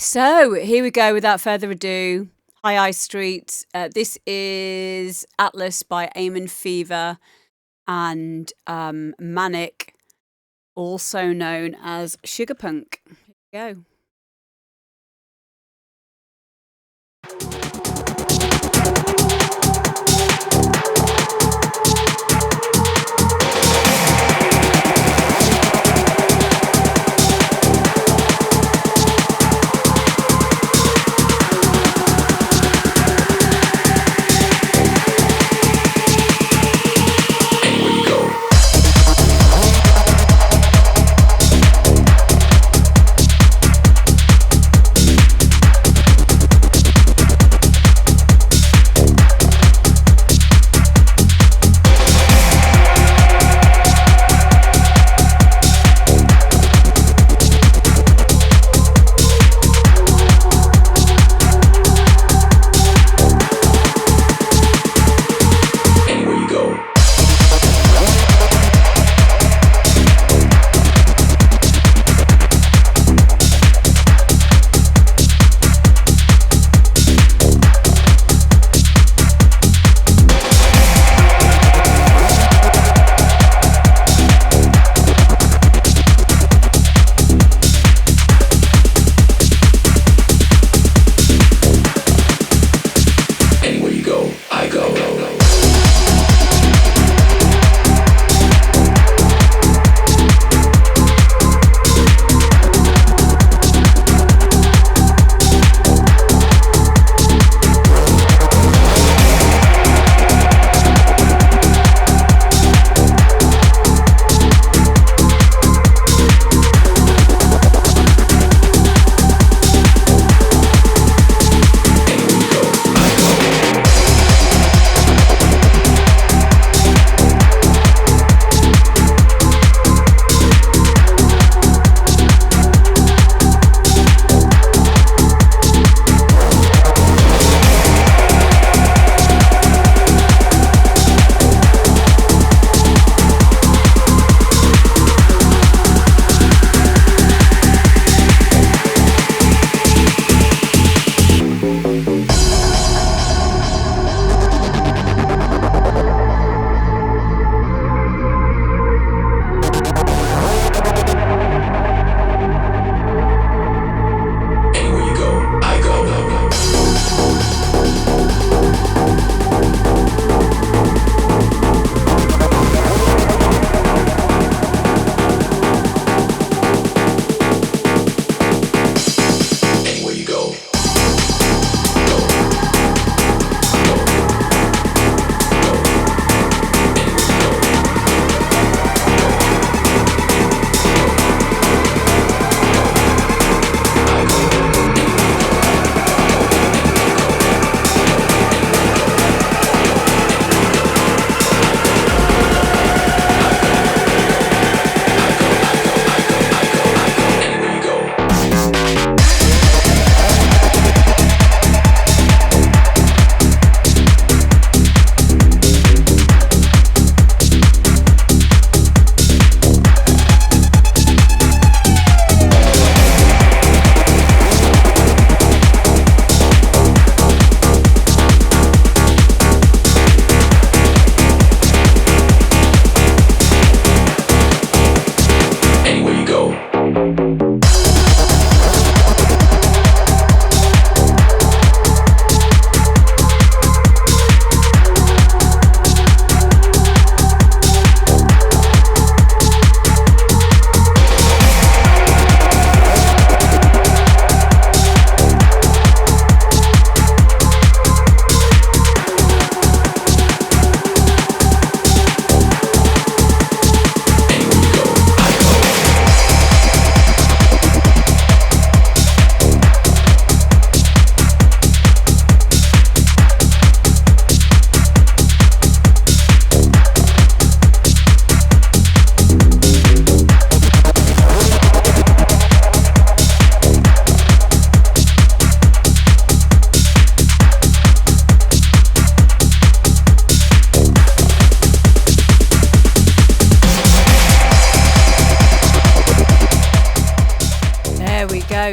So here we go. Without further ado, High Street. This is Atlas by Eamonn, Fevah, and Manik, also known as SUGAPUNK. Here we go.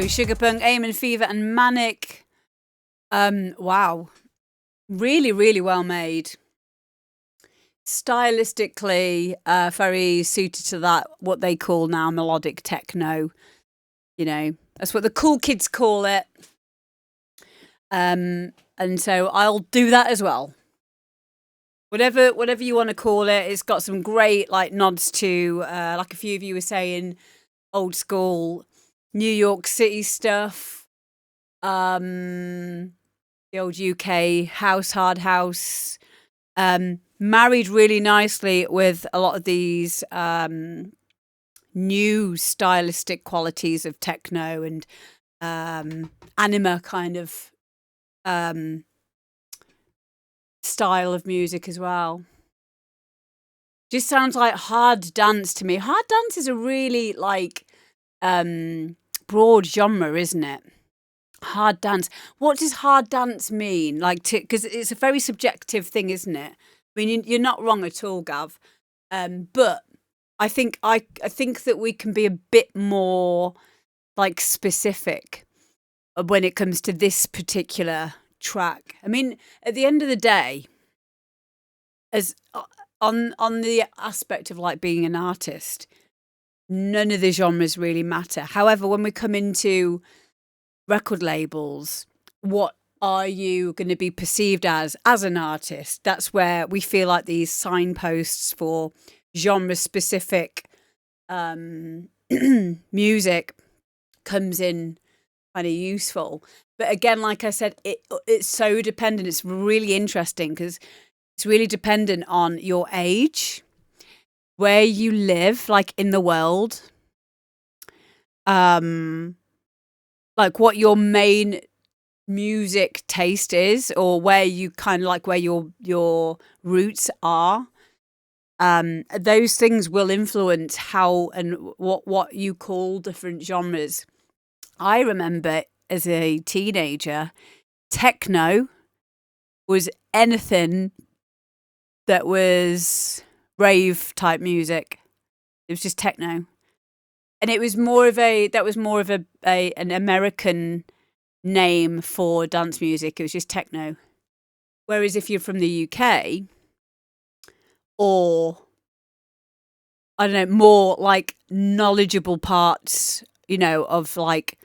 SUGAPUNK, Eamonn, Fevah, and Manik. Wow. Really, really well made. Stylistically, very suited to that, what they call now melodic techno. You know, that's what the cool kids call it. And so I'll do that as well. Whatever you want to call it. It's got some great like nods to, like a few of you were saying, old school New York City stuff. The old UK house, hard house. Married really nicely with a lot of these new stylistic qualities of techno and anima kind of style of music as well. Just sounds like hard dance to me. Hard dance is a really like broad genre, isn't it? Hard dance. What does hard dance mean? Like, because it's a very subjective thing, isn't it? I mean, you're not wrong at all, Gav. But I think that we can be a bit more like specific when it comes to this particular track. I mean, at the end of the day, as on the aspect of like being an artist, none of the genres really matter. However, when we come into record labels, what are you going to be perceived as an artist? That's where we feel like these signposts for genre specific music comes in kind of useful. But again, like I said, it's so dependent. It's really interesting because it's really dependent on your age, where you live, like in the world, like what your main music taste is, or where you kind of like where your roots are. Those things will influence how and what you call different genres. I remember as a teenager, techno was anything that was rave type music. It was just techno. And it was more of an American name for dance music. It was just techno. Whereas if you're from the UK, or I don't know, more like knowledgeable parts, you know, of like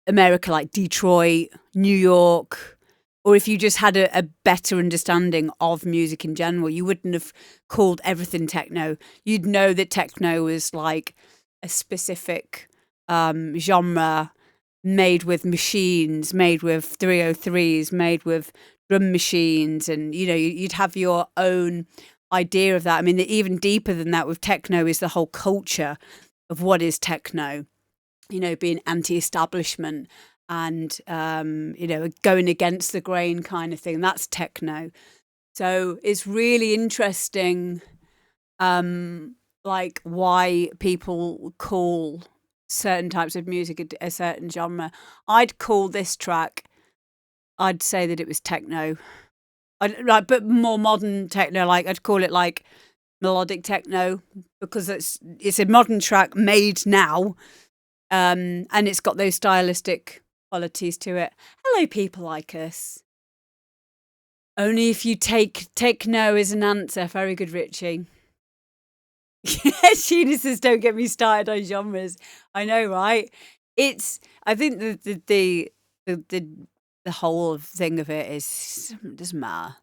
America, like Detroit, New York, or if you just had a better understanding of music in general, you wouldn't have called everything techno. You'd know that techno was like a specific genre made with machines, made with 303s, made with drum machines, and you know you'd have your own idea of that. I mean, even deeper than that with techno is the whole culture of what is techno, you know, being anti-establishment and you know, going against the grain kind of thing. That's techno. So it's really interesting like why people call certain types of music a certain genre. I'd call this track, I'd say that it was techno. Like, but more modern techno. Like I'd call it like melodic techno because it's a modern track made now, and it's got those stylistic qualities to it. Hello, people like us. Only if you take no as an answer. Very good, Richie. Sheena says, "Don't get me started on genres." I know, right? I think the whole thing of it it doesn't matter.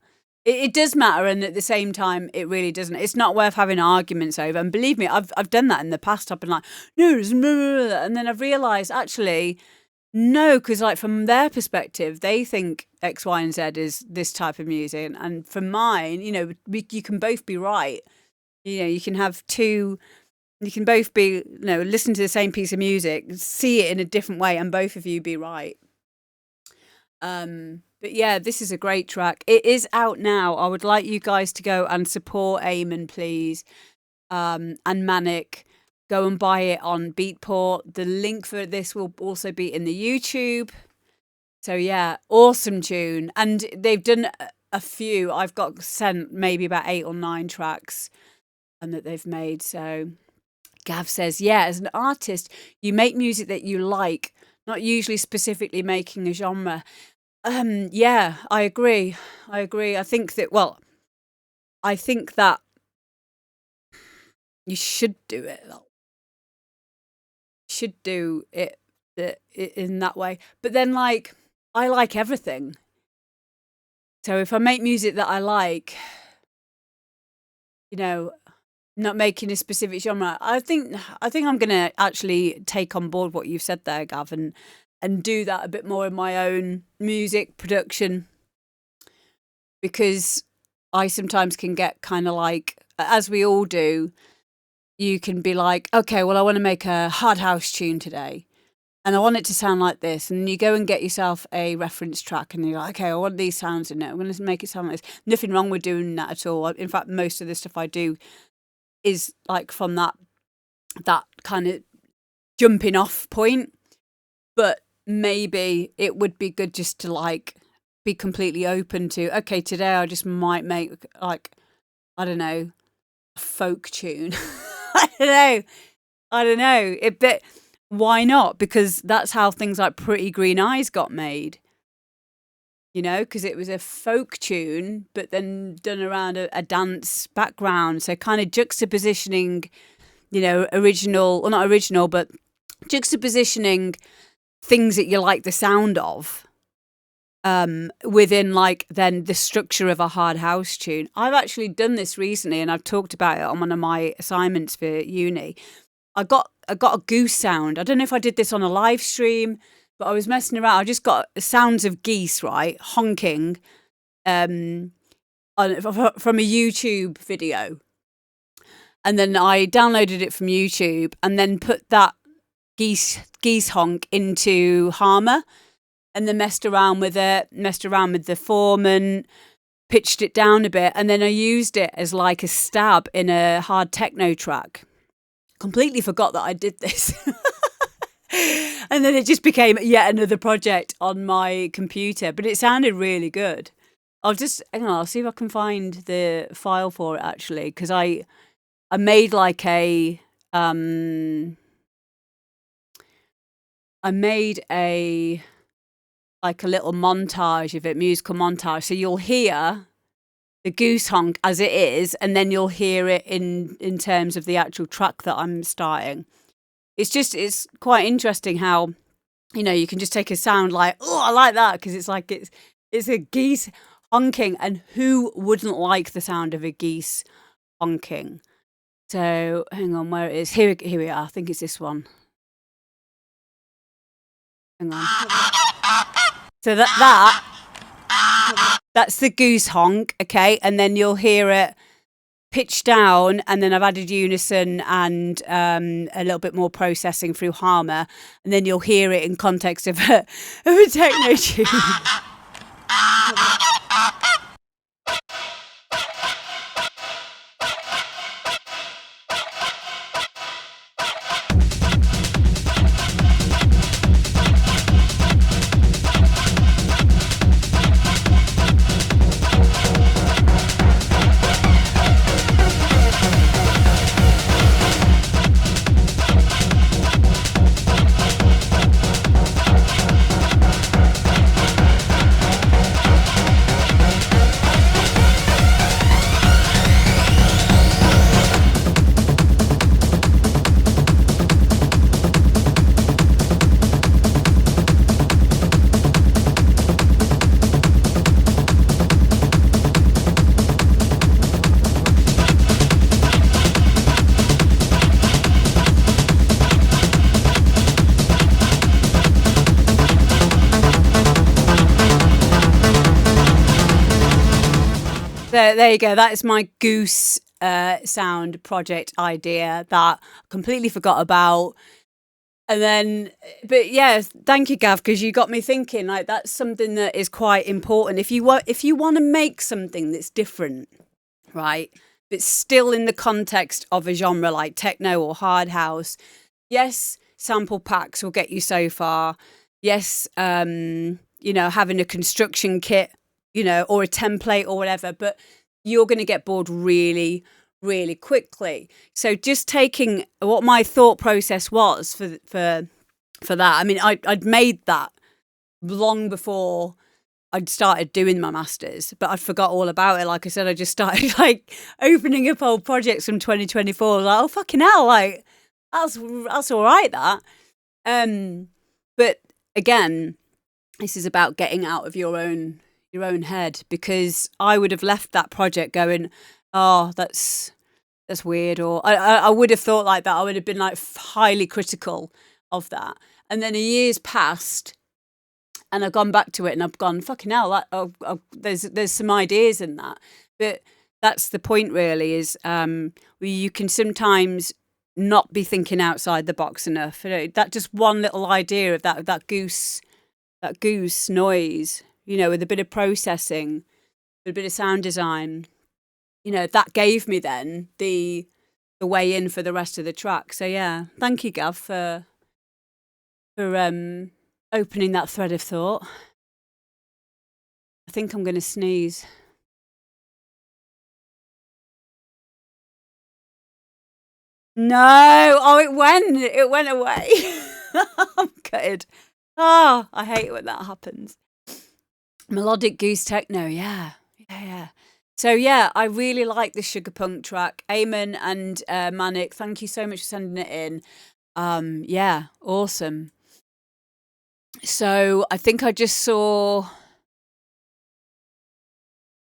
It does matter, and at the same time, it really doesn't. It's not worth having arguments over. And believe me, I've done that in the past. I've been like, no, and then I've realised actually, no, because like from their perspective, they think X, Y, and Z is this type of music, and from mine, you know, you can both be right. You know, you can have two. You can both be, you know, listen to the same piece of music, see it in a different way, and both of you be right. But yeah, this is a great track. It is out now. I would like you guys to go and support Eamonn, please, and Manik. Go and buy it on Beatport. The link for this will also be in the YouTube. So yeah, awesome tune. And they've done a few. I've got sent maybe about 8 or 9 tracks that they've made. So Gav says, yeah, as an artist, you make music that you like, not usually specifically making a genre. Yeah, I agree. I think that, well, I think that you should do it. Should do it in that way. But then, like, I like everything. So if I make music that I like, you know, not making a specific genre, I think I'm gonna actually take on board what you've said there, Gav, and do that a bit more in my own music production, because I sometimes can get kind of like, as we all do, you can be like, okay, well, I want to make a hard house tune today and I want it to sound like this. And you go and get yourself a reference track and you're like, okay, I want these sounds in it. I'm going to make it sound like this. Nothing wrong with doing that at all. In fact, most of the stuff I do is like from that kind of jumping off point. But maybe it would be good just to like be completely open to, okay, today I just might make like, I don't know, a folk tune. I don't know. But why not? Because that's how things like Pretty Green Eyes got made. You know, because it was a folk tune, but then done around a dance background. So kind of juxtapositioning, you know, original, or not original, but juxtapositioning things that you like the sound of within like then the structure of a hard house tune. I've actually done this recently and I've talked about it on one of my assignments for uni. I got a goose sound. I don't know if I did this on a live stream, but I was messing around. I just got sounds of geese, right, honking from a YouTube video. And then I downloaded it from YouTube and then put that geese honk into Harmer. And then messed around with the form and pitched it down a bit. And then I used it as like a stab in a hard techno track. Completely forgot that I did this. And then it just became yet another project on my computer. But it sounded really good. I'll see if I can find the file for it actually. Because I made like a... like a little montage of it, musical montage. So you'll hear the goose honk as it is, and then you'll hear it in terms of the actual track that I'm starting. It's quite interesting how, you know, you can just take a sound like, oh, I like that, because it's like it's a geese honking, and who wouldn't like the sound of a geese honking? So hang on, where it is? Here we are. I think it's this one. Hang on. So that's the goose honk, okay? And then you'll hear it pitched down, and then I've added unison and a little bit more processing through Harmer, and then you'll hear it in context of a techno tune. There you go. That is my goose sound project idea that I completely forgot about. And then, but yeah, thank you, Gav, because you got me thinking. Like that's something that is quite important. If you want to make something that's different, right, but still in the context of a genre like techno or hard house, yes, sample packs will get you so far. Yes, you know, having a construction kit, you know, or a template or whatever, but you're going to get bored really, really quickly. So just taking what my thought process was for for that. I mean, I'd made that long before I'd started doing my masters, but I forgot all about it. Like I said, I just started like opening up old projects from 2024. I was like, oh fucking hell, like that's all right. That, but again, this is about getting out of your own head, because I would have left that project going, oh, that's weird, or I would have thought like that. I would have been like highly critical of that, and then a year's passed. And I've gone back to it and I've gone, fucking hell, there's some ideas in that. But that's the point really, is you can sometimes not be thinking outside the box enough. You know, that just one little idea of that goose noise, you know, with a bit of processing, with a bit of sound design, you know, that gave me then the way in for the rest of the track. So yeah, thank you, Gav, for opening that thread of thought. I think I'm going to sneeze. No, oh, it went away. I'm gutted. Oh, I hate it when that happens. Melodic goose techno, yeah. So yeah, I really like the SUGAPUNK track. Eamonn and Manik, thank you so much for sending it in. Yeah, awesome. So I think I just saw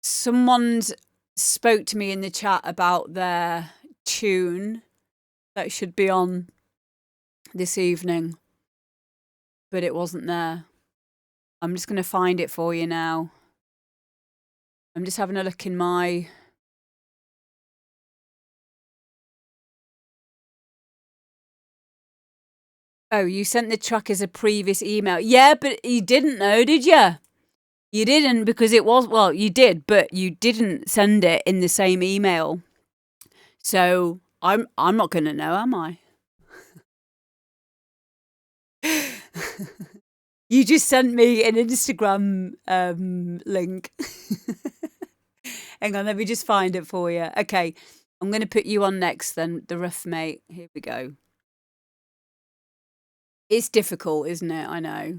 someone spoke to me in the chat about their tune that should be on this evening, but it wasn't there. I'm just going to find it for you now. I'm just having a look in my... Oh, you sent the track as a previous email. Yeah, but you didn't know, did you? You didn't, because it was... Well, you did, but you didn't send it in the same email. So I'm not going to know, am I? You just sent me an Instagram link. Hang on, let me just find it for you. Okay, I'm going to put you on next then, the Ruff Mate. Here we go. It's difficult, isn't it? I know.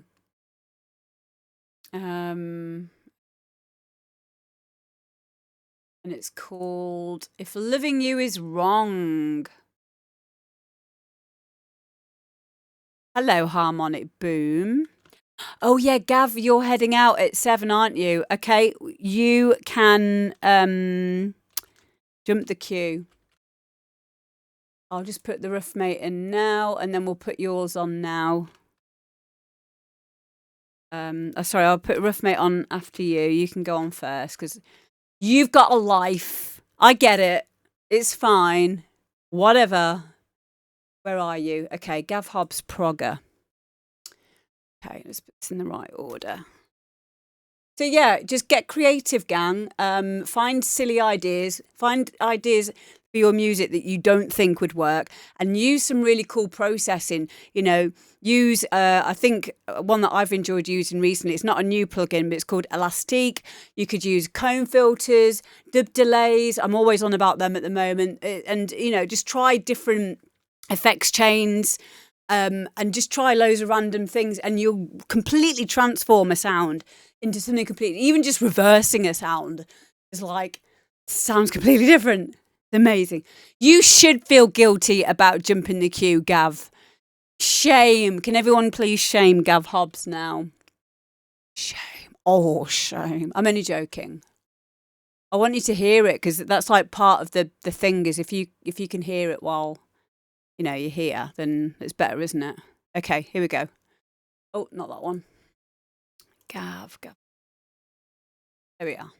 And it's called If Loving You Is Wrong. Hello, Harmonic Boom. Oh yeah, Gav, you're heading out at 7, aren't you? Okay, you can jump the queue. I'll just put the Ruff Mate in now, and then we'll put yours on now. Sorry, I'll put Ruff Mate on after you. You can go on first, because you've got a life. I get it. It's fine. Whatever. Where are you? Okay, Gav Hobbs, Progger. Okay, let's put this in the right order. So yeah, just get creative, gang. Find silly ideas. Find ideas for your music that you don't think would work, and use some really cool processing. You know, use I think one that I've enjoyed using recently. It's not a new plugin, but it's called Elastique. You could use comb filters, dub delays. I'm always on about them at the moment, and you know, just try different effects chains. And just try loads of random things, and you'll completely transform a sound into something completely. Even just reversing a sound is like, sounds completely different. Amazing. You should feel guilty about jumping the queue, Gav. Shame. Can everyone please shame Gav Hobbs now? Shame. Oh, shame. I'm only joking. I want you to hear it, because that's like part of the thing, is if you can hear it while, you know, you're here, then it's better, isn't it? Okay, here we go. Oh, not that one. Gav. There we are.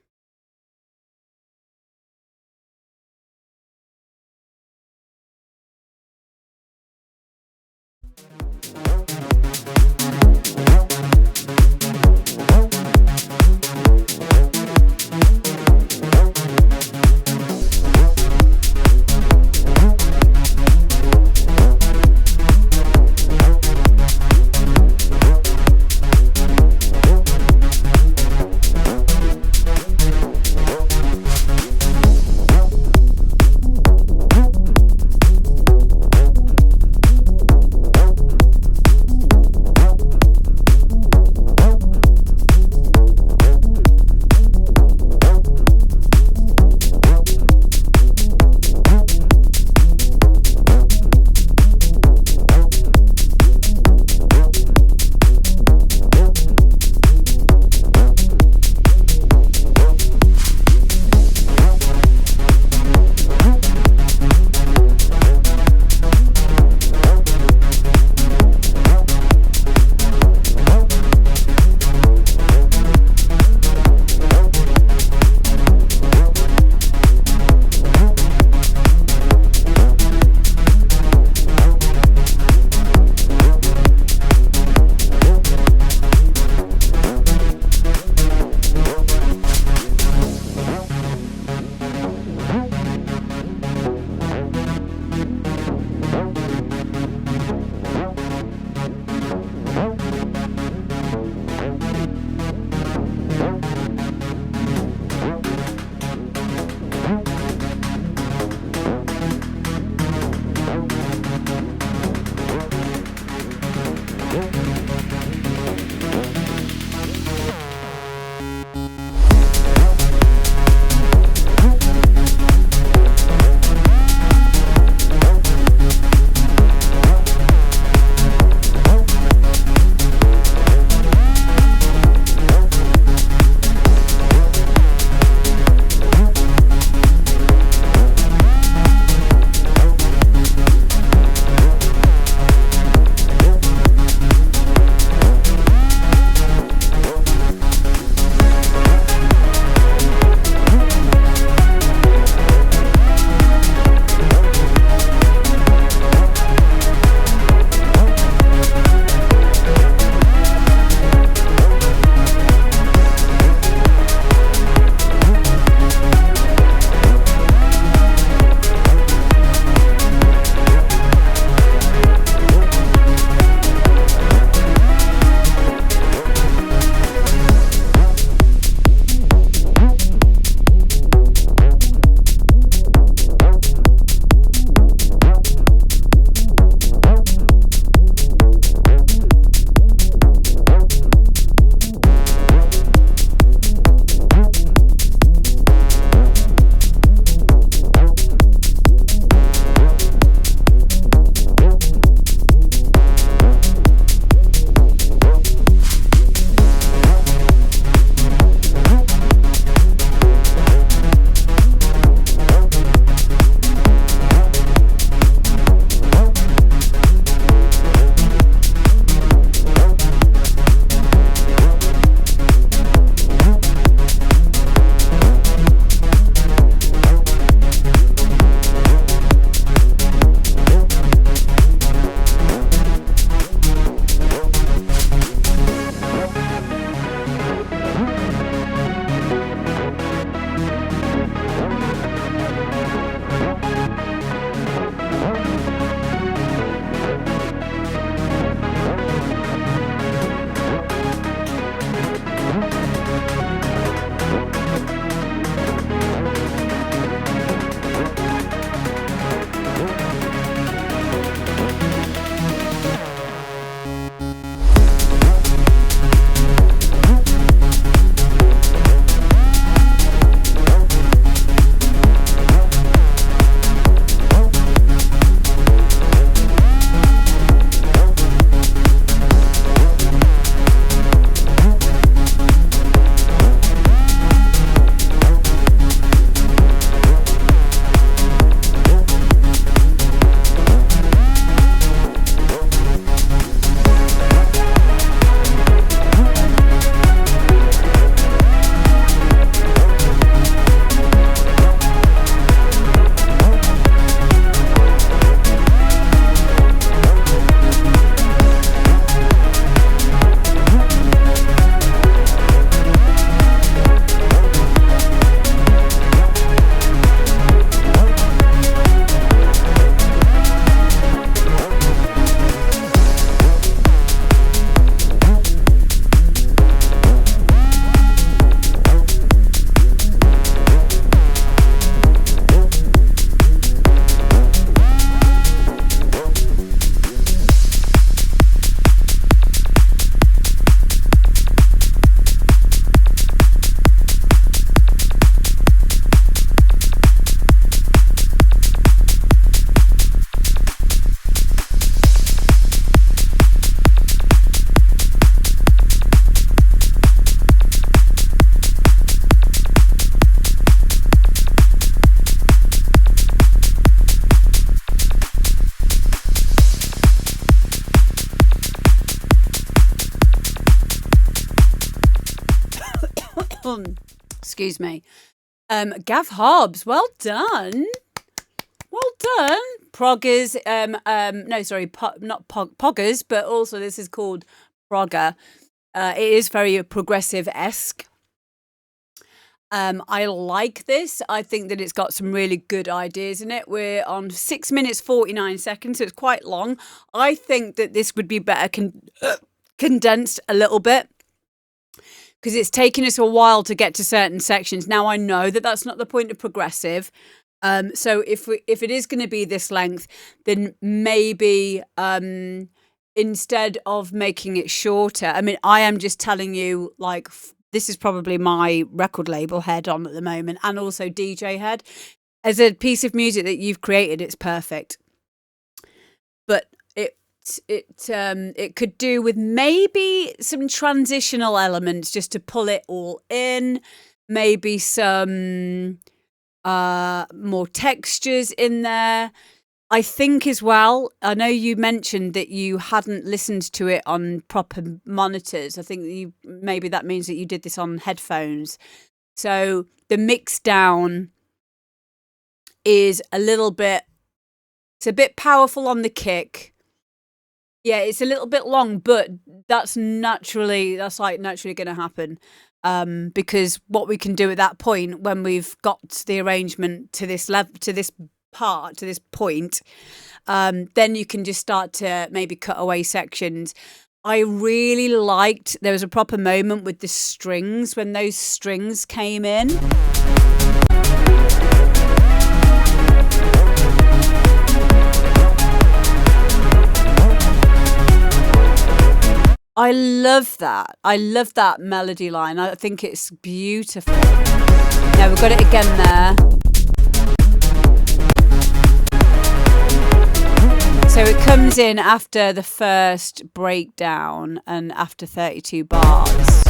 Excuse me. Gav Hobbs, well done. Well done. Proggers, not Poggers, but also this is called Progger. It is very progressive-esque. I like this. I think that it's got some really good ideas in it. We're on 6 minutes 49 seconds, so it's quite long. I think that this would be better condensed a little bit, because it's taken us a while to get to certain sections. Now I know that that's not the point of progressive. So if it is going to be this length, then maybe instead of making it shorter, I mean, I am just telling you, like, this is probably my record label head on at the moment, and also DJ head. As a piece of music that you've created, it's perfect. But it could do with maybe some transitional elements just to pull it all in. Maybe some more textures in there. I think as well, I know you mentioned that you hadn't listened to it on proper monitors. I think maybe that means that you did this on headphones. So the mix down is it's a bit powerful on the kick. Yeah, it's a little bit long, but that's naturally going to happen. Because what we can do at that point, when we've got the arrangement to this level, to this point, then you can just start to maybe cut away sections. I really liked, there was a proper moment with the strings when those strings came in. I love that. I love that melody line. I think it's beautiful. Now we've got it again there. So it comes in after the first breakdown and after 32 bars.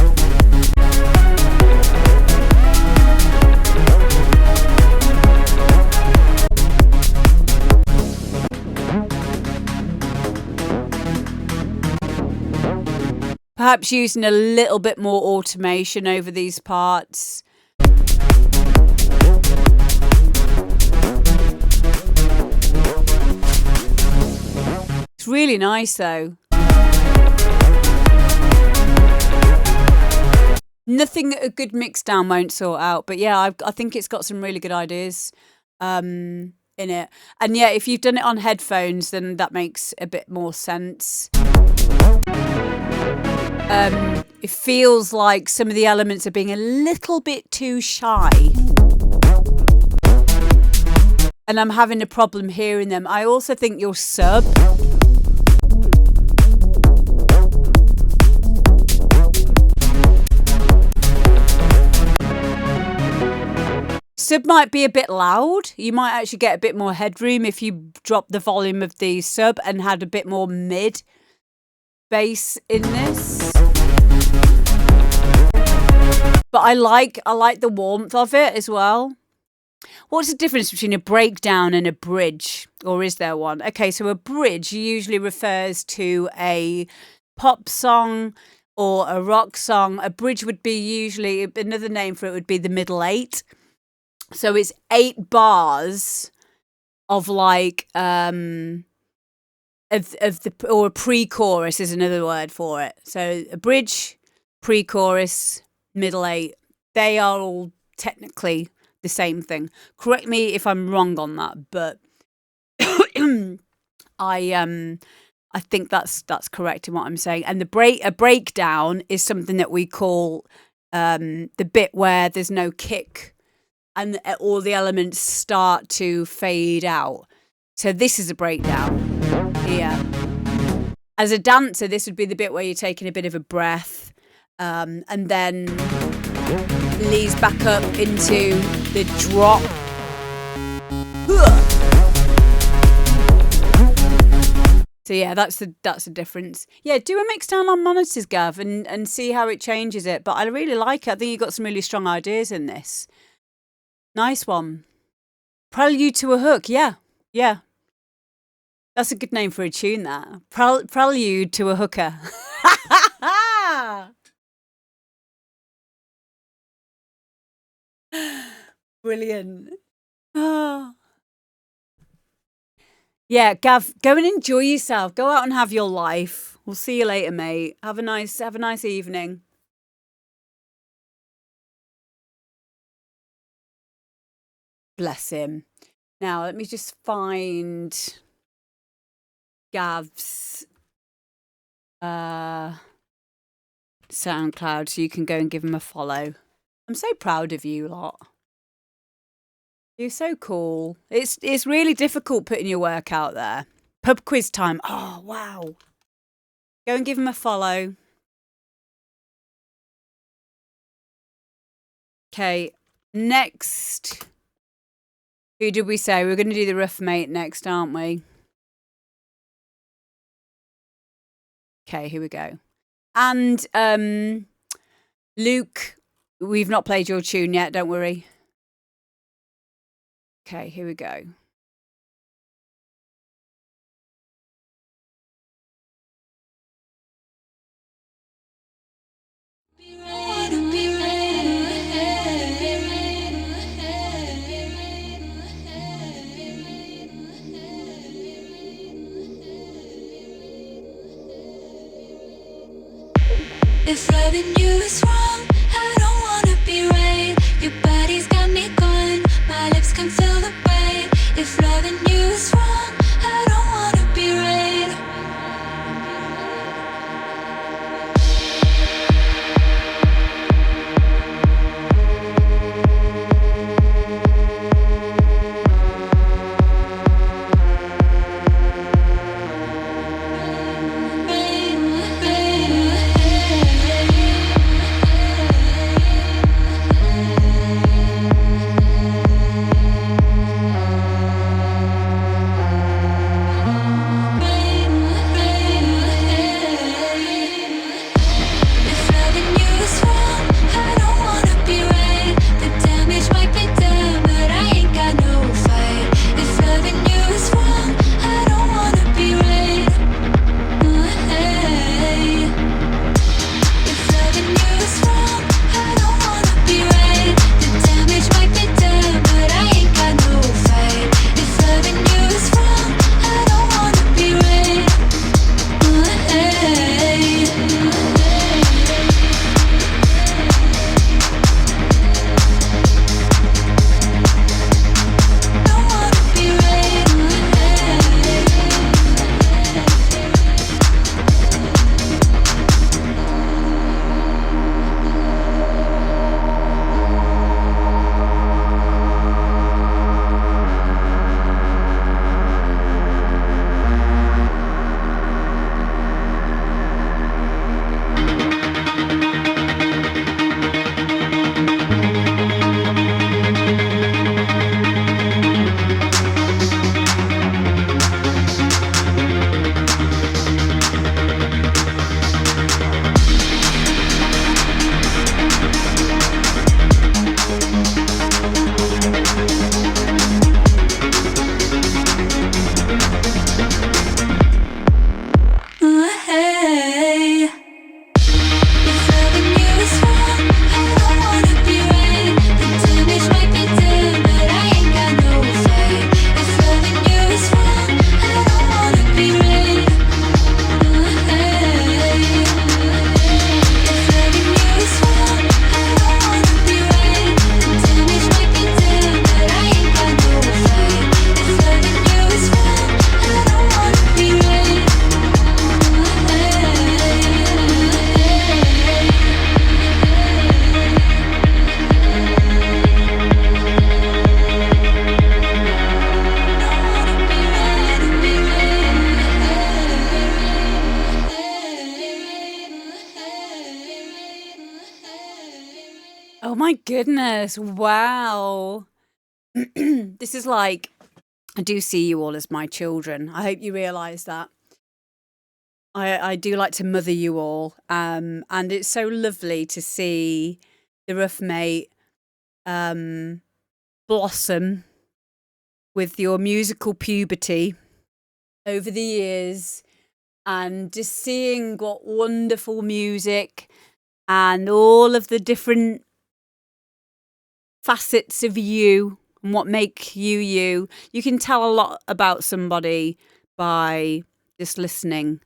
Perhaps using a little bit more automation over these parts. It's really nice though. Nothing a good mix down won't sort out, but yeah, I think it's got some really good ideas in it. And yeah, if you've done it on headphones, then that makes a bit more sense. It feels like some of the elements are being a little bit too shy. And I'm having a problem hearing them. I also think your sub might be a bit loud. You might actually get a bit more headroom if you drop the volume of the sub and had a bit more mid bass in this. But I like the warmth of it as well. What's the difference between a breakdown and a bridge? Or is there one? Okay, so a bridge usually refers to a pop song or a rock song. A bridge would be usually, another name for it would be the middle eight. So it's 8 bars of like or a pre-chorus is another word for it. So a bridge, pre-chorus, middle 8, they are all technically the same thing. Correct me if I'm wrong on that, but I think that's correct in what I'm saying. And a breakdown is something that we call the bit where there's no kick and all the elements start to fade out. So this is a breakdown here. As a dancer, this would be the bit where you're taking a bit of a breath, and then leads back up into the drop. So yeah, that's the difference. Yeah, do a mix down on monitors, Gav, and see how it changes it. But I really like it. I think you got some really strong ideas in this. Nice one. Prelude to a Hook. Yeah. That's a good name for a tune, that. Prelude to a Hooker. Brilliant. Oh. Yeah, Gav, go and enjoy yourself. Go out and have your life. We'll see you later, mate. Have a nice evening. Bless him. Now, let me just find Gav's SoundCloud so you can go and give him a follow. I'm so proud of you lot. You're so cool. It's really difficult putting your work out there. Pub quiz time. Oh, wow. Go and give him a follow. Okay, next. Who did we say? We're going to do the Ruff Mate next, aren't we? Okay, here we go. And Luke, we've not played your tune yet, don't worry. Okay, here we go. If loving you is wrong, I don't wanna be right. Your body's got me going, my lips can feel the pain. If loving you is wrong, I don't wanna be right. Oh my goodness. Wow. This is like, I do see you all as my children. I hope you realise that. I do like to mother you all. And it's so lovely to see the Ruff Mate blossom with your musical puberty over the years, and just seeing what wonderful music and all of the different facets of you and what make you you. You can tell a lot about somebody by just listening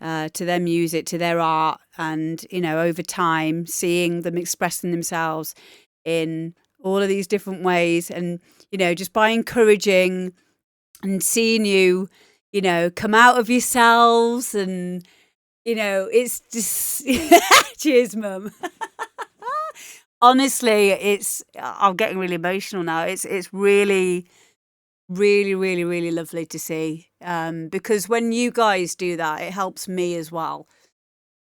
to their music, to their art, and, you know, over time, seeing them expressing themselves in all of these different ways. And, you know, just by encouraging and seeing you, you know, come out of yourselves, and, you know, it's just, cheers, Mum. Honestly, I'm getting really emotional now. It's really, really, really, really lovely to see. Because when you guys do that, it helps me as well.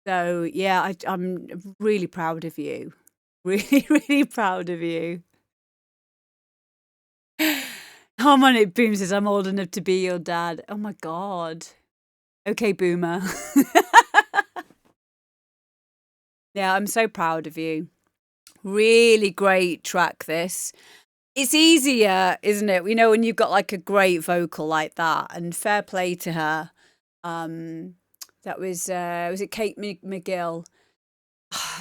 So yeah, I'm really proud of you. Really, really proud of you. Harmonic Boom says, I'm old enough to be your dad. Oh my God. Okay, Boomer. Yeah, I'm so proud of you. Really great track, this. It's easier, isn't it? You know, when you've got like a great vocal like that, and fair play to her. That was it Kate McGill?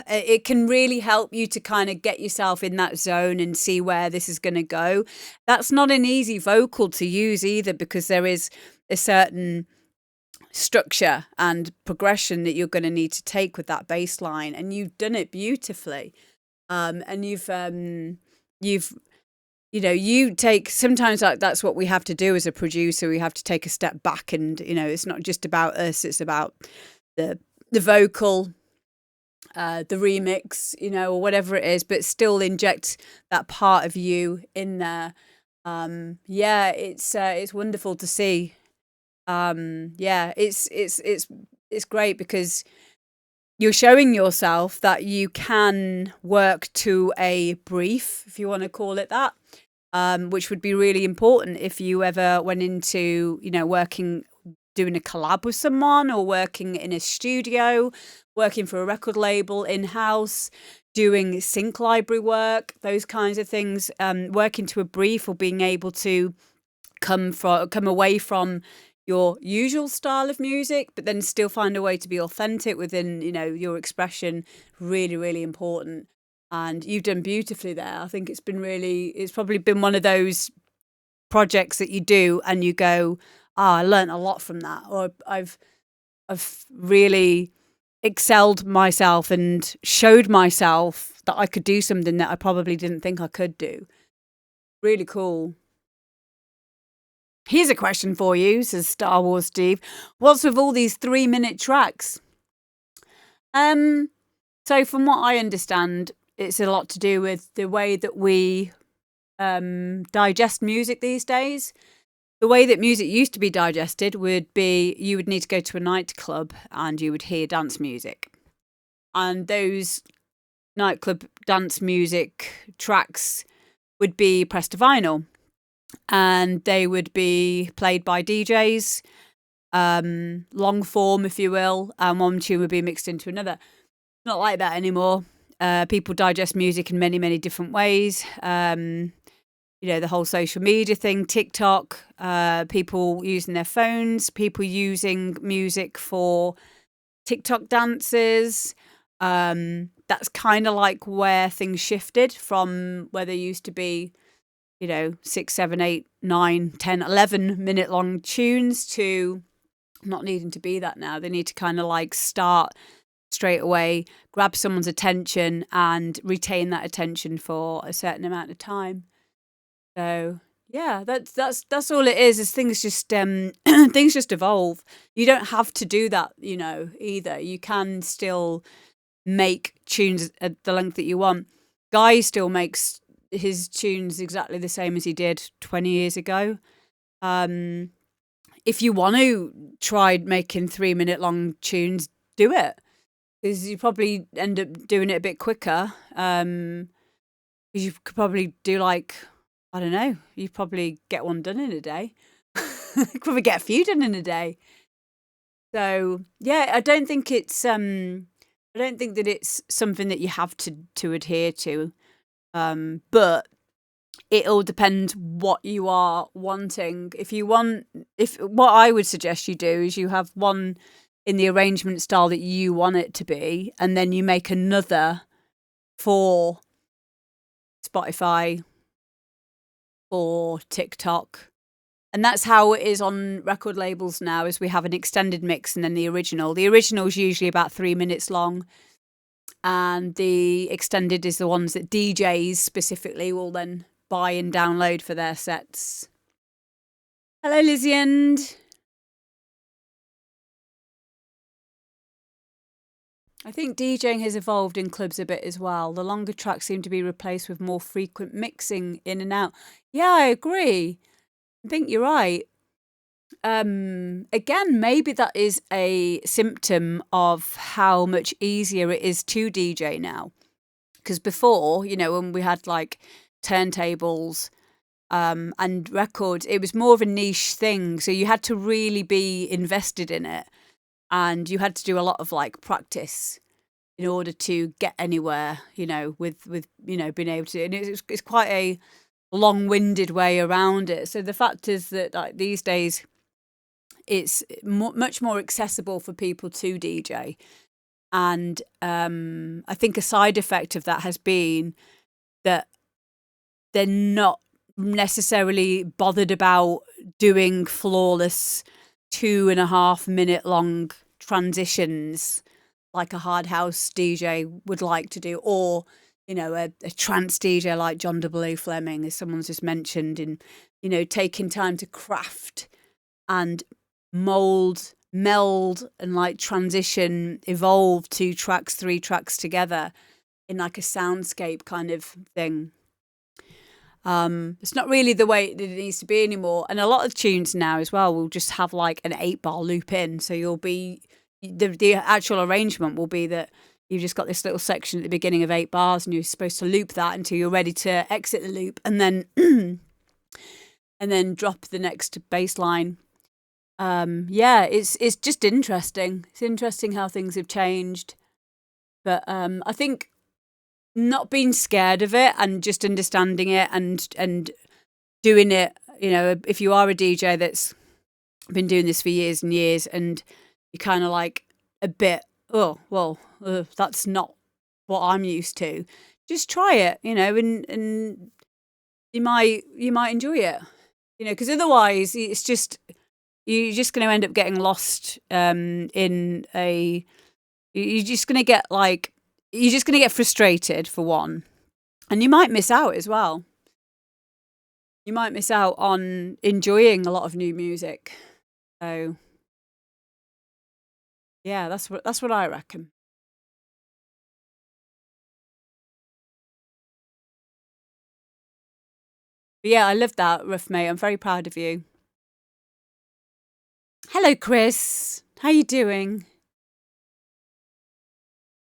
It can really help you to kind of get yourself in that zone and see where this is going to go. That's not an easy vocal to use either, because there is a certain structure and progression that you're going to need to take with that bass line, and you've done it beautifully. And you've you know, you take, sometimes like that's what we have to do as a producer. We have to take a step back, and, you know, it's not just about us, it's about the vocal, the remix, you know, or whatever it is, but still inject that part of you in there. Yeah, it's wonderful to see. Yeah, it's great, because you're showing yourself that you can work to a brief, if you want to call it that, which would be really important if you ever went into, you know, doing a collab with someone, or working in a studio, working for a record label in-house, doing sync library work, those kinds of things, working to a brief, or being able to come away from your usual style of music, but then still find a way to be authentic within, you know, your expression. Really, really important. And you've done beautifully there. I think it's probably been one of those projects that you do and you go, I learned a lot from that, or I've really excelled myself and showed myself that I could do something that I probably didn't think I could do. Really cool. Here's a question for you, says Star Wars Steve. What's with all these 3-minute tracks? So from what I understand, it's a lot to do with the way that we digest music these days. The way that music used to be digested would be, you would need to go to a nightclub and you would hear dance music. And those nightclub dance music tracks would be pressed to vinyl. And they would be played by DJs, long form, if you will, and one tune would be mixed into another. Not like that anymore. People digest music in many, many different ways. You know, the whole social media thing, TikTok, people using their phones, people using music for TikTok dances. That's kind of like where things shifted from where they used to be, you know, 6, 7, 8, 9, 10, 11 minute long tunes, to not needing to be that now. They need to kind of like start straight away, grab someone's attention and retain that attention for a certain amount of time. So yeah, that's all it is things just things just evolve. You don't have to do that, you know, either. You can still make tunes at the length that you want. Guy still makes his tunes exactly the same as he did 20 years ago. If you want to try making 3-minute long tunes, do it, because you probably end up doing it a bit quicker. Because you could probably do like, I don't know, you probably get one done in a day. You could probably get a few done in a day. So yeah, I don't think that it's something that you have to adhere to. But it all depends what you are wanting. What I would suggest you do is you have one in the arrangement style that you want it to be, and then you make another for Spotify or TikTok. And that's how it is on record labels now, is we have an extended mix and then the original. The original is usually about 3 minutes long. And the extended is the ones that DJs specifically will then buy and download for their sets. Hello, Liziand. I think DJing has evolved in clubs a bit as well. The longer tracks seem to be replaced with more frequent mixing in and out. Yeah, I agree. I think you're right. Again, maybe that is a symptom of how much easier it is to DJ now. Because before, when we had like turntables and records, it was more of a niche thing. So you had to really be invested in it. And you had to do a lot of like practice in order to get anywhere, with being able to. And it's quite a long-winded way around it. So the fact is that like these days, it's much more accessible for people to DJ. And I think a side effect of that has been that they're not necessarily bothered about doing flawless 2.5 minute long transitions like a hard house DJ would like to do, or a trance DJ like John W. Fleming, as someone's just mentioned, and taking time to craft and meld and like transition, evolve 2 tracks, 3 tracks together in like a soundscape kind of thing. It's not really the way that it needs to be anymore. And a lot of tunes now as well will just have like an 8-bar loop in. So you'll be, the actual arrangement will be that you've just got this little section at the beginning of 8 bars and you're supposed to loop that until you're ready to exit the loop and then and then drop the next bass line. It's just interesting. It's interesting how things have changed. But I think not being scared of it and just understanding it and doing it, if you are a DJ that's been doing this for years and years and you're kind of like a bit, that's not what I'm used to, just try it, and you might enjoy it, because otherwise it's just, you're just going to end up getting lost you're just going to get frustrated, for one, and you might miss out as well. You might miss out on enjoying a lot of new music. So yeah, that's what I reckon. But yeah, I love that, Ruff Mate. I'm very proud of you. Hello, Chris. How you doing?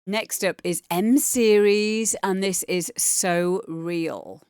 Next up is M Series, and this is So Real.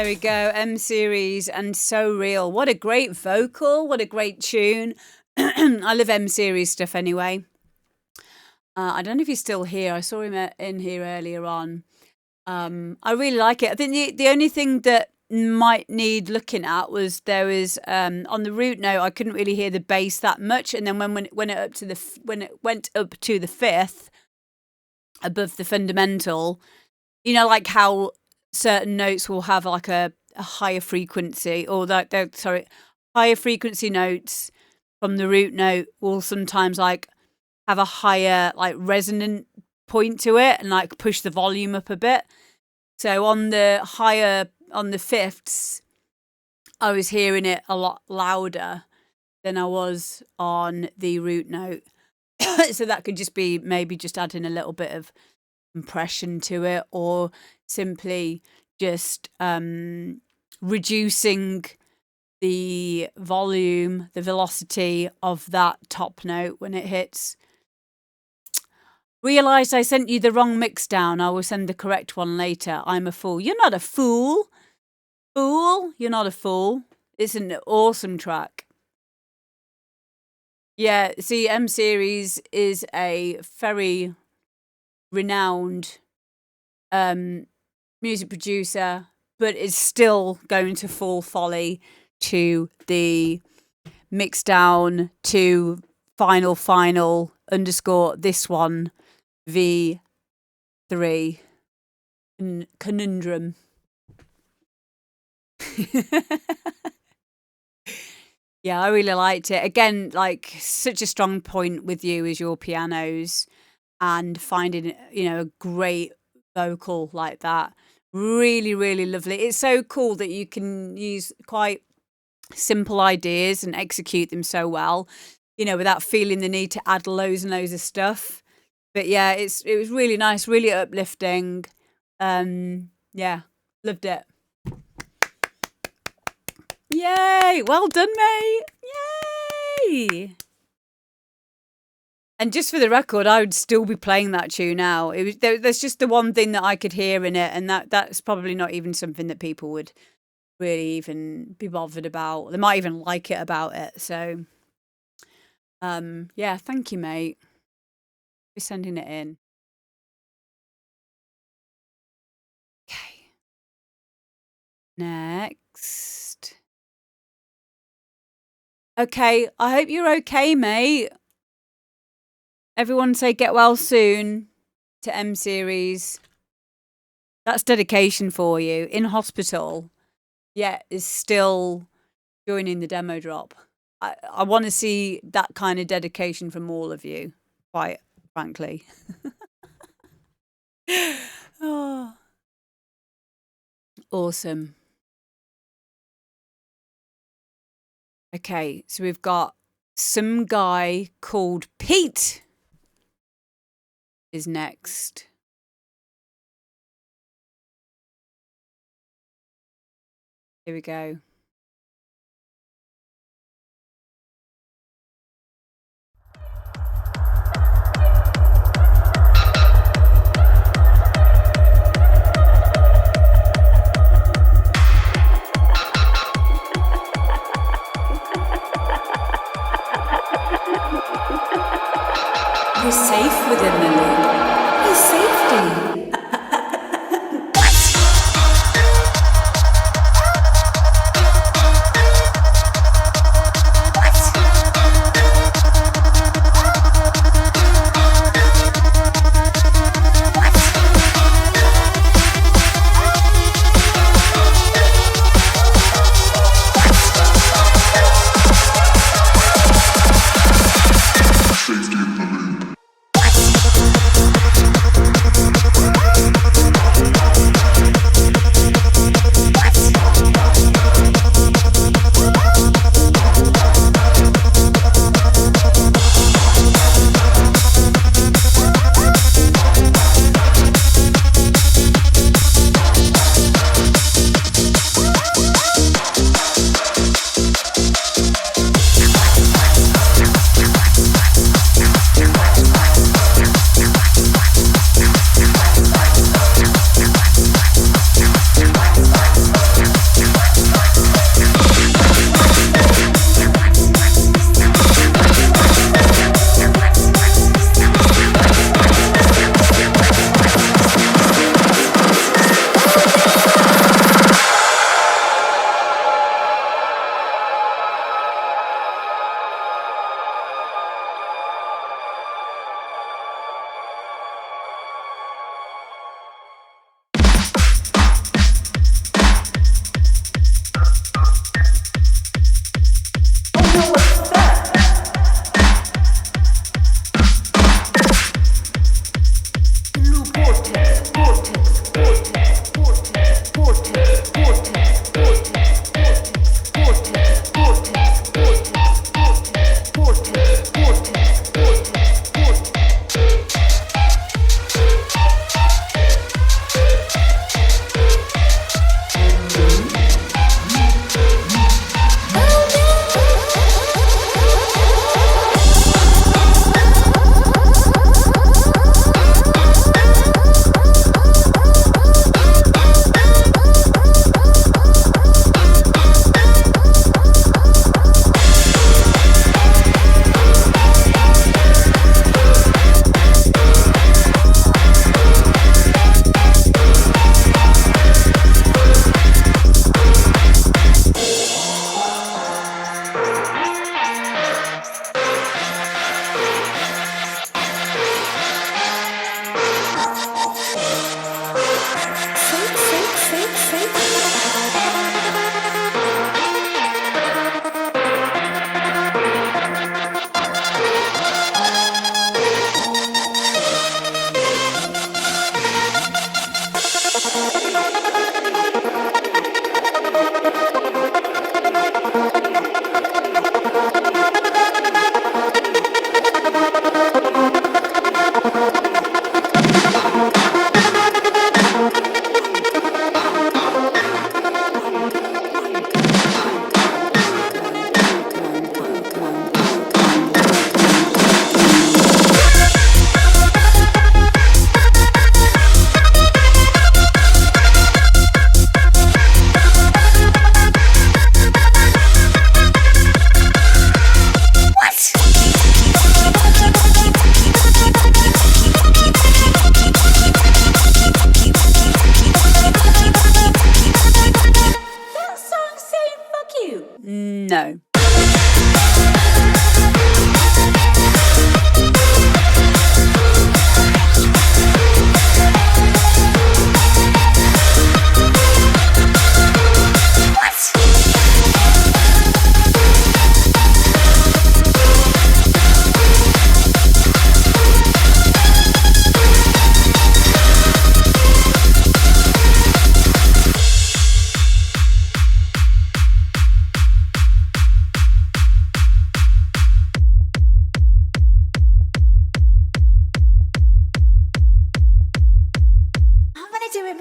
There we go. M Series and So Real. What a great vocal. What a great tune. I love M Series stuff anyway. I don't know if he's still here. I saw him in here earlier on. I really like it. I think the only thing that might need looking at was there was on the root note I couldn't really hear the bass that much, and then when it went up to the fifth above the fundamental, you know, like how certain notes will have like a higher frequency, or higher frequency notes from the root note will sometimes like have a higher like resonant point to it and like push the volume up a bit. So on the fifths, I was hearing it a lot louder than I was on the root note. So that could just be maybe just adding a little bit of compression to it, or simply just reducing the volume, the velocity of that top note when it hits. Realised I sent you the wrong mix down. I will send the correct one later. I'm a fool. You're not a fool. Fool, you're not a fool. It's an awesome track. Yeah, see, M Series is a very renowned music producer, but is still going to fall folly to the mix down to final _ this one V3 conundrum. Yeah, I really liked it. Again, like such a strong point with you is your pianos, and finding, you know, a great vocal like that. Really, really lovely. It's so cool that you can use quite simple ideas and execute them so well, you know, without feeling the need to add loads and loads of stuff. But yeah, it was really nice, really uplifting. Yeah, loved it. Yay! Well done, mate! Yay! And just for the record, I would still be playing that tune now. There's just the one thing that I could hear in it, and that's probably not even something that people would really even be bothered about. They might even like it about it. So, yeah, thank you, mate, for sending it in. Okay. Next. Okay, I hope you're okay, mate. Everyone say get well soon to M Series. That's dedication for you. In hospital, yet is still joining the demo drop. I want to see that kind of dedication from all of you, quite frankly. Oh, awesome. Okay, so we've got Some Guy Called Pete is next. Here we go. You're safe within the loop. Your safety. Safety in the loop.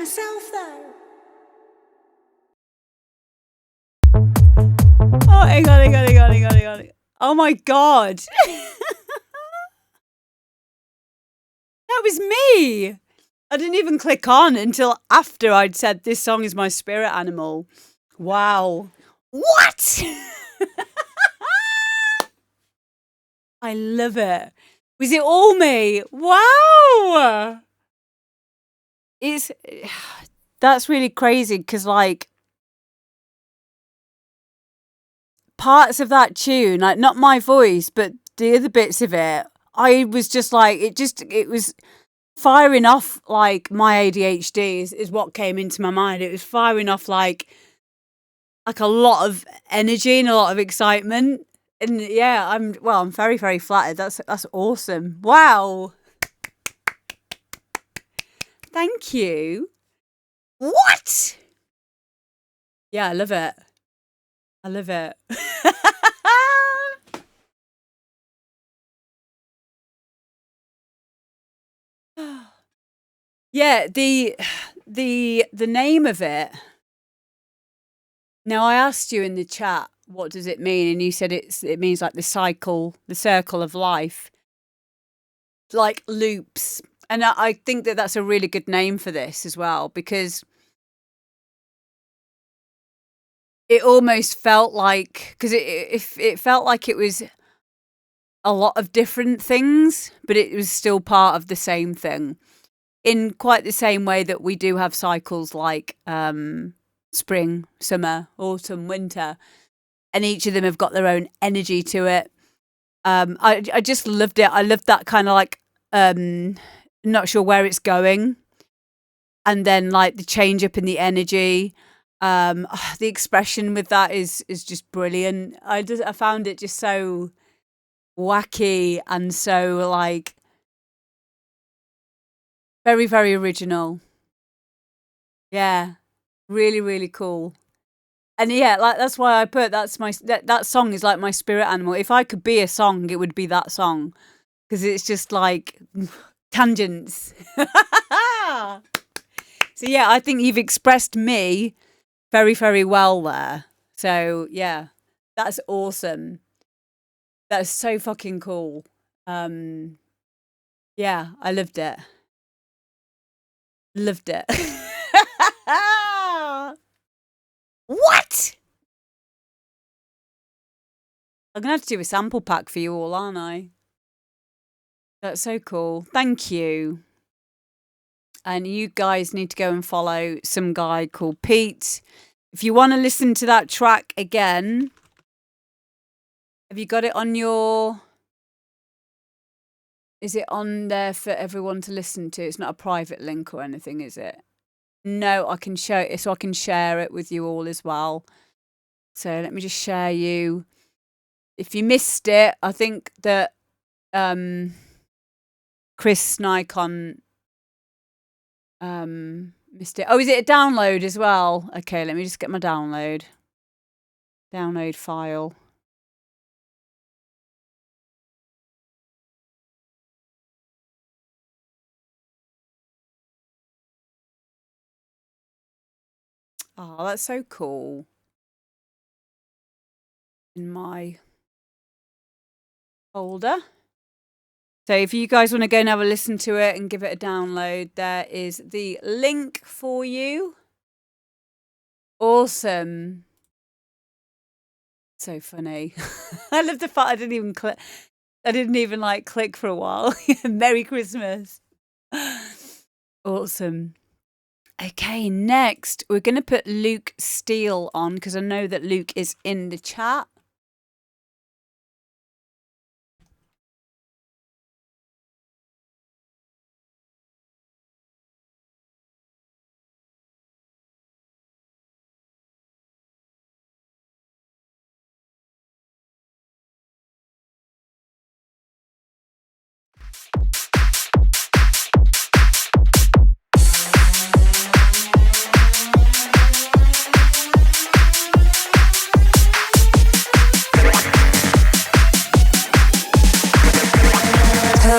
himself though. Oh, hang on. Oh my God. That was me. I didn't even click on until after I'd said this song is my spirit animal. Wow. What? I love it. Was it all me? Wow. That's really crazy because like parts of that tune, like not my voice, but the other bits of it, I was just like, it was firing off like my ADHD is what came into my mind. It was firing off like a lot of energy and a lot of excitement. And yeah, I'm very, very flattered. That's awesome. Wow. Thank you. What? Yeah, I love it. Yeah, the name of it. Now I asked you in the chat, what does it mean? And you said it means like the circle of life, like loops. And I think that that's a really good name for this as well, because it almost felt like, because it felt like it was a lot of different things, but it was still part of the same thing, in quite the same way that we do have cycles like spring, summer, autumn, winter, and each of them have got their own energy to it. I just loved it. I loved that kind of like not sure where it's going, and then like the change up in the energy. The expression with that is just brilliant. I found it just so wacky and so like very, very original. Yeah, really, really cool. And yeah, like that's why I put that song is like my spirit animal. If I could be a song, it would be that song, because it's just like tangents. So yeah, I think you've expressed me very, very well there. So yeah, that's awesome. That's so fucking cool. Yeah, I loved it. What? I'm gonna have to do a sample pack for you all, aren't I? That's so cool. Thank you. And you guys need to go and follow some guy called Pete. If you want to listen to that track again, have you got it on your... Is it on there for everyone to listen to? It's not a private link or anything, is it? No, I can show it, so I can share it with you all as well. So let me just share you. If you missed it, I think that Chris Nikon missed it. Oh, is it a download as well? Okay, let me just get my download file. Oh, that's so cool. In my folder. So if you guys want to go and have a listen to it and give it a download, there is the link for you. Awesome. So funny. I love the fact I didn't even like click for a while. Merry Christmas. Awesome. Okay, next we're going to put Luke Steele on, because I know that Luke is in the chat.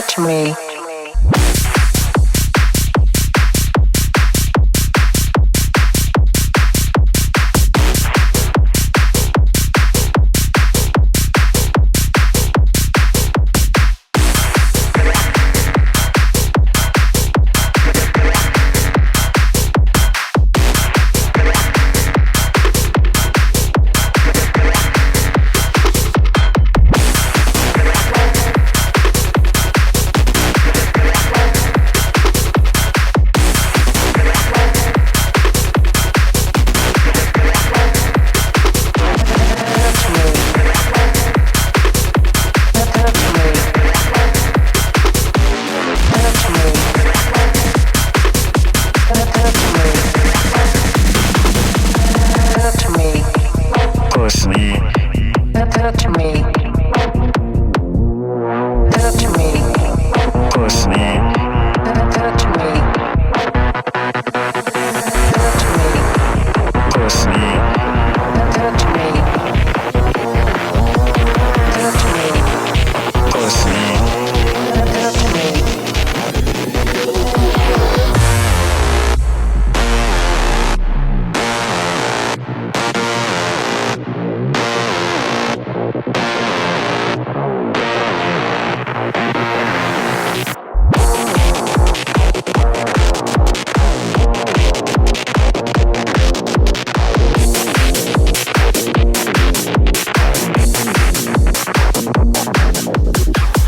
Touch me. Push me. Touch me. Touch me. Push me. Touch me. Touch me. Push me. Touch me.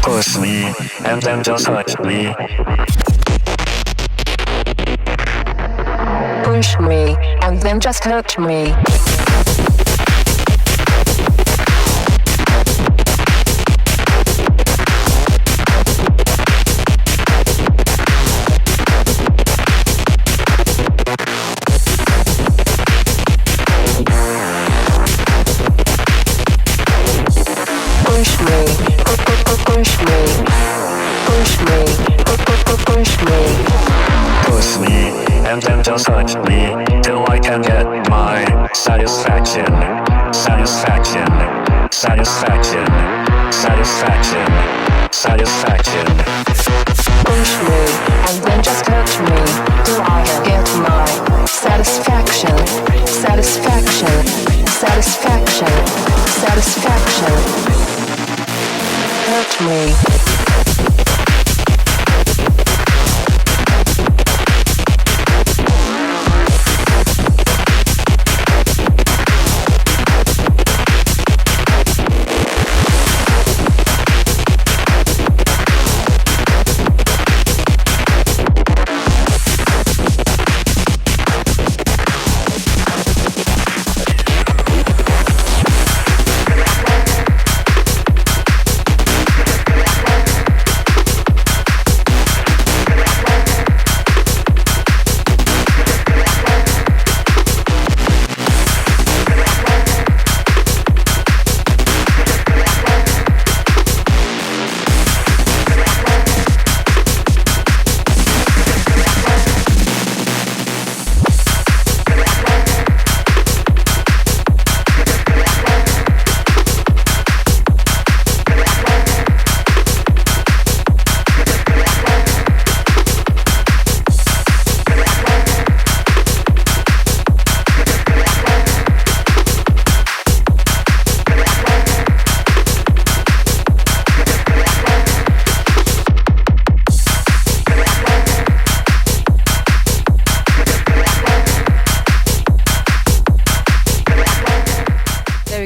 Push me, and then just touch me. Push me, and then just touch me. Push me, push me, push me, push me. Push me, and then just touch me till I can get my satisfaction, satisfaction, satisfaction, satisfaction, satisfaction. Push me, and then just touch me till I can get my satisfaction, satisfaction, satisfaction, satisfaction. Touch me.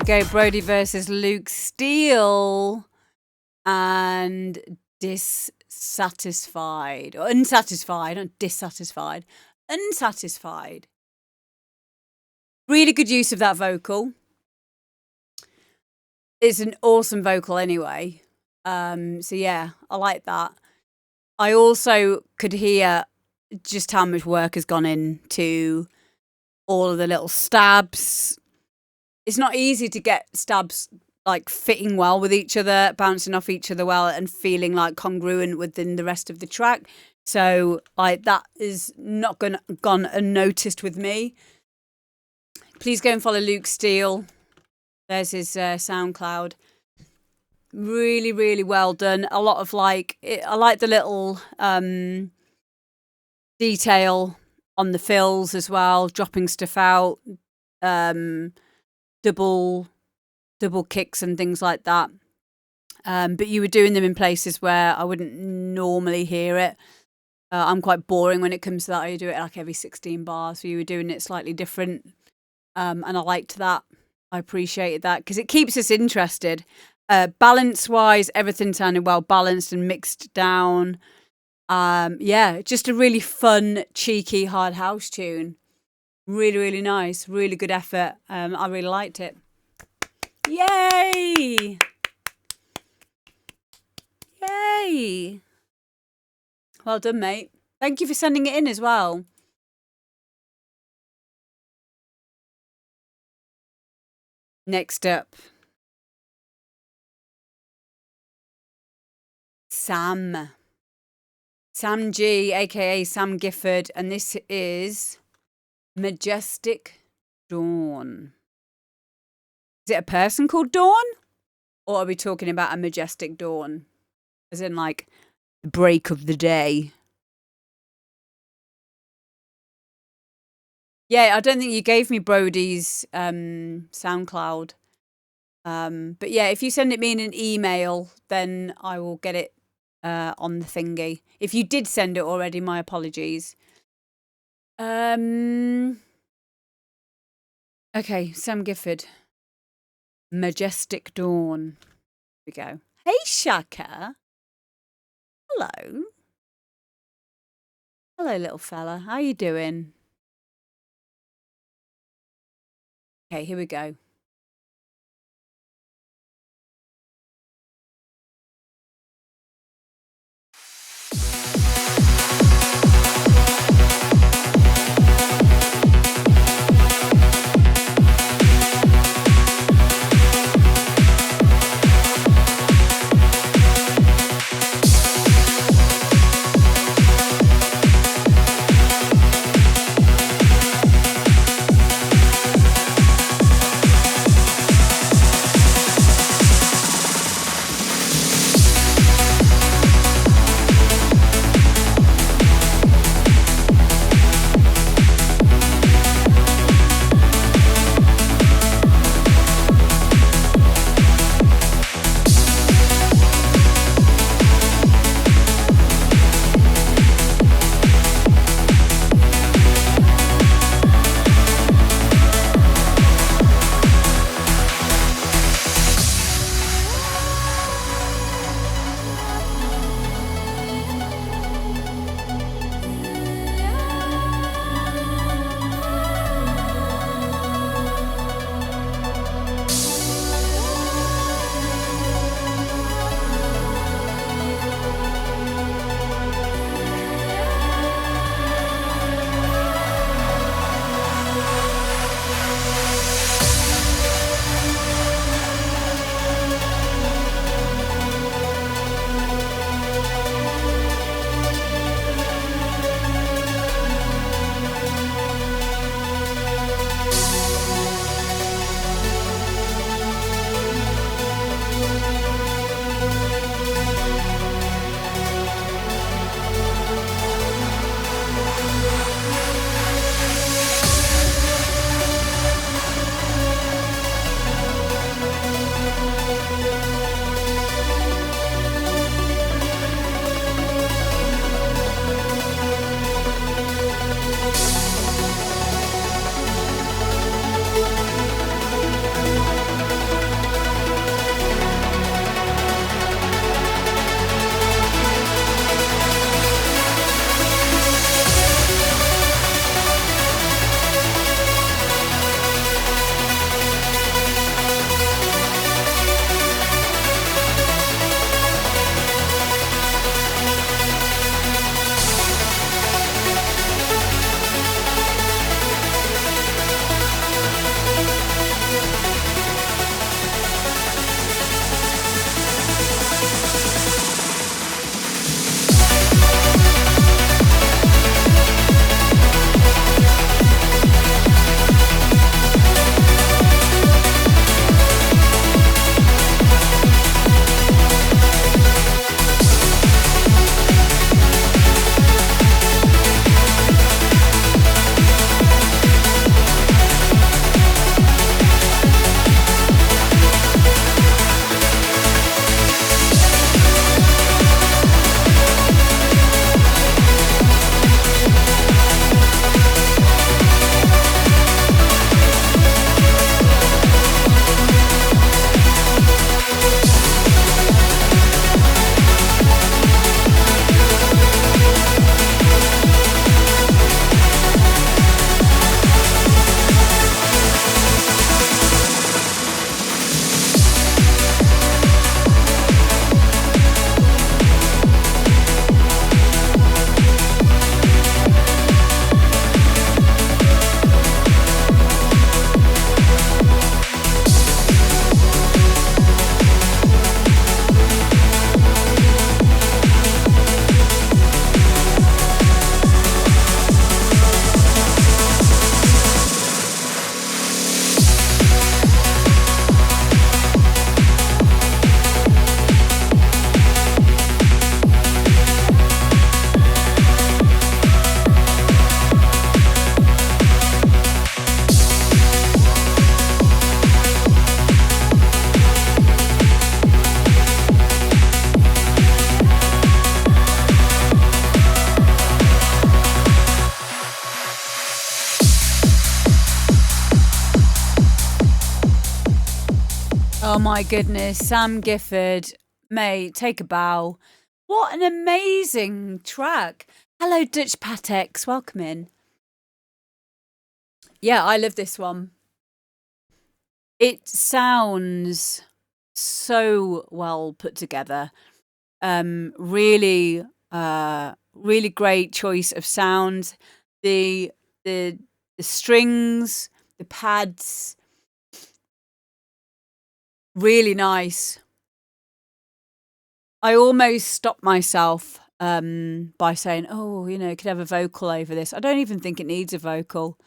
Go Brody versus Luke Steele and Dissatisfied or Unsatisfied, not Dissatisfied, Unsatisfied. Really good use of that vocal. It's an awesome vocal anyway. So yeah, I like that. I also could hear just how much work has gone into all of the little stabs. It's not easy to get stabs like fitting well with each other, bouncing off each other well, and feeling like congruent within the rest of the track. So like that is not gone unnoticed with me. Please go and follow Luke Steele. There's his SoundCloud. Really, really well done. A lot of I like the little detail on the fills as well, dropping stuff out. Double kicks and things like that. But you were doing them in places where I wouldn't normally hear it. I'm quite boring when it comes to that. I do it like every 16 bars. So you were doing it slightly different. And I liked that. I appreciated that because it keeps us interested. Balance-wise, everything sounded well balanced and mixed down. Yeah, just a really fun, cheeky, hard house tune. Really, really nice. Really good effort. I really liked it. Yay! Yay! Well done, mate. Thank you for sending it in as well. Next up, Sam. Sam G, aka Sam Gifford, and this is Majestic Dawn. Is it a person called Dawn? Or are we talking about a majestic dawn? As in, like, the break of the day. Yeah, I don't think you gave me Brody's SoundCloud. But yeah, if you send it me in an email, then I will get it on the thingy. If you did send it already, my apologies. Okay, Sam Gifford. Majestic Dawn. Here we go. Hey, Shaka. Hello. Hello, little fella. How you doing? Okay, here we go. my goodness, Sam Gifford, mate, take a bow. What an amazing track. Hello, Dutch Patex, welcome in. Yeah, I love this one. It sounds so well put together. Really great choice of sound. The strings, the pads, really nice. I almost stopped myself by saying, oh, you know, could have a vocal over this. I don't even think it needs a vocal.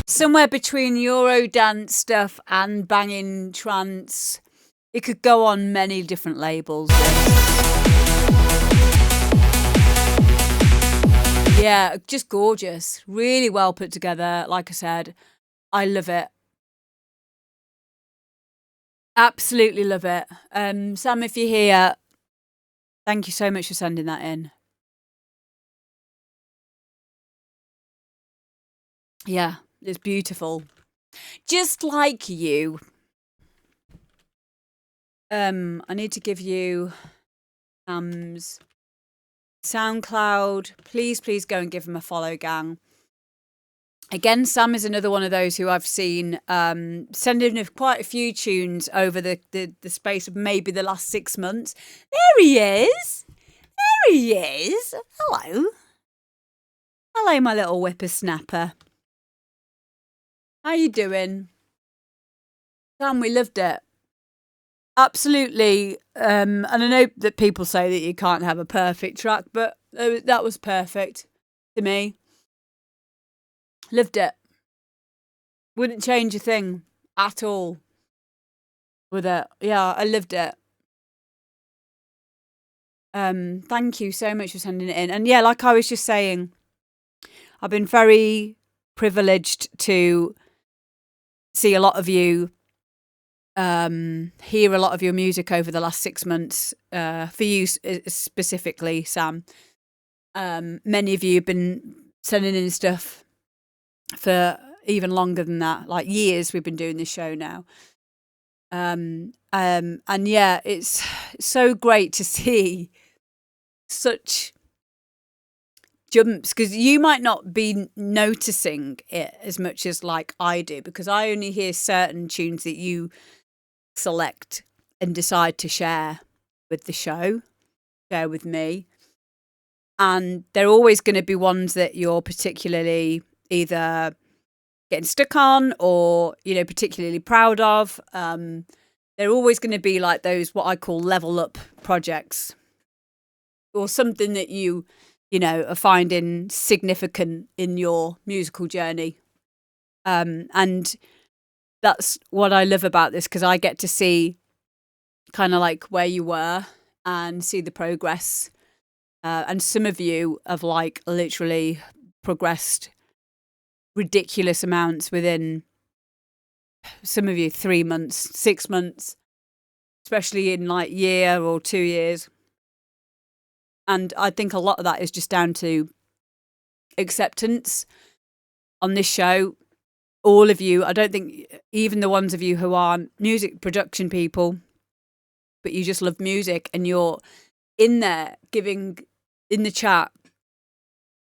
Somewhere between Eurodance stuff and banging trance. It could go on many different labels. Yeah, just gorgeous. Really well put together. Like I said, I love it. Absolutely love it. Sam, if you're here, thank you so much for sending that in. Yeah, it's beautiful. Just like you. I need to give you SoundCloud. Please go and give him a follow, gang. Again, Sam is another one of those who I've seen sending quite a few tunes over the space of maybe the last 6 months. There he is. There he is. Hello. Hello, my little whippersnapper. How you doing? Sam, we loved it. Absolutely. And I know that people say that you can't have a perfect track, but that was perfect to me. Loved it. Wouldn't change a thing at all with it. Yeah, I loved it. Thank you so much for sending it in. And yeah, like I was just saying, I've been very privileged to see a lot of you, hear a lot of your music over the last 6 months, for you specifically, Sam. Many of you have been sending in stuff for even longer than that, like years we've been doing this show now. And yeah, it's so great to see such jumps, because you might not be noticing it as much as like I do, because I only hear certain tunes that you select and decide to share with the show, share with me. And they're always going to be ones that you're particularly either getting stuck on or, you know, particularly proud of. They're always going to be like those, what I call level up projects, or something that you know, are finding significant in your musical journey. And that's what I love about this, because I get to see kind of like where you were and see the progress. And some of you have like literally progressed ridiculous amounts within, some of you 3 months, 6 months, especially in like year or 2 years. And I think a lot of that is just down to acceptance on this show. All of you, I don't think, even the ones of you who aren't music production people, but you just love music and you're in there giving, in the chat,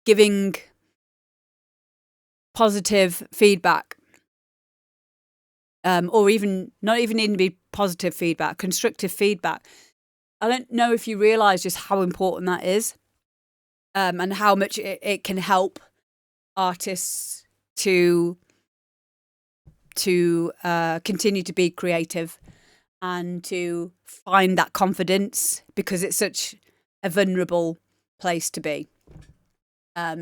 giving positive feedback, or even not even needing to be positive feedback, constructive feedback. I don't know if you realise just how important that is, and how much it can help artists to continue to be creative and to find that confidence, because it's such a vulnerable place to be.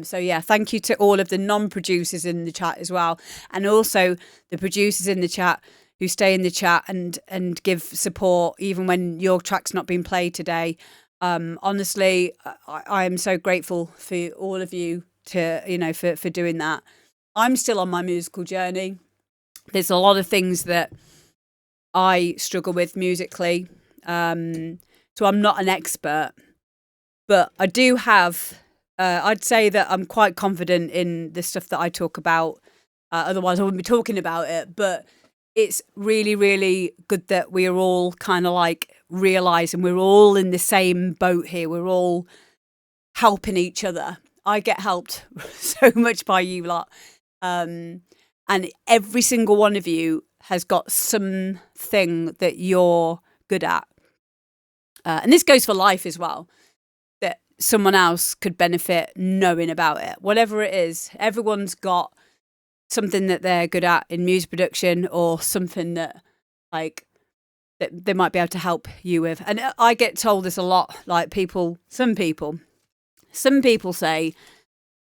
So yeah, thank you to all of the non-producers in the chat as well, and also the producers in the chat who stay in the chat and give support even when your track's not being played today. Honestly, I am so grateful for all of you to, you know, for doing that. I'm still on my musical journey. There's a lot of things that I struggle with musically. So I'm not an expert, But I do have, I'd say that I'm quite confident in the stuff that I talk about. Otherwise, I wouldn't be talking about it. But it's really, really good that we are all kind of like realising we're all in the same boat here. We're all helping each other. I get helped so much by you lot. And every single one of you has got something that you're good at. And this goes for life as well, that someone else could benefit knowing about it. Whatever it is, everyone's got something that they're good at in music production, or something that like that they might be able to help you with. And I get told this a lot, like some people say,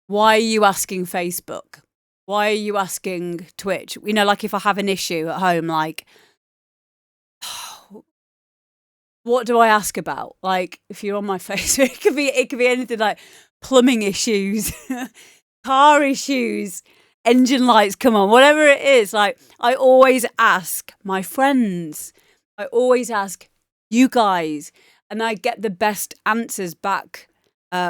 why are you asking Facebook? Why are you asking Twitch? You know, like if I have an issue at home, like, what do I ask about? Like, if you're on my Facebook, it could be anything like plumbing issues, car issues, engine lights come on, whatever it is. Like, I always ask my friends. I always ask you guys, and I get the best answers back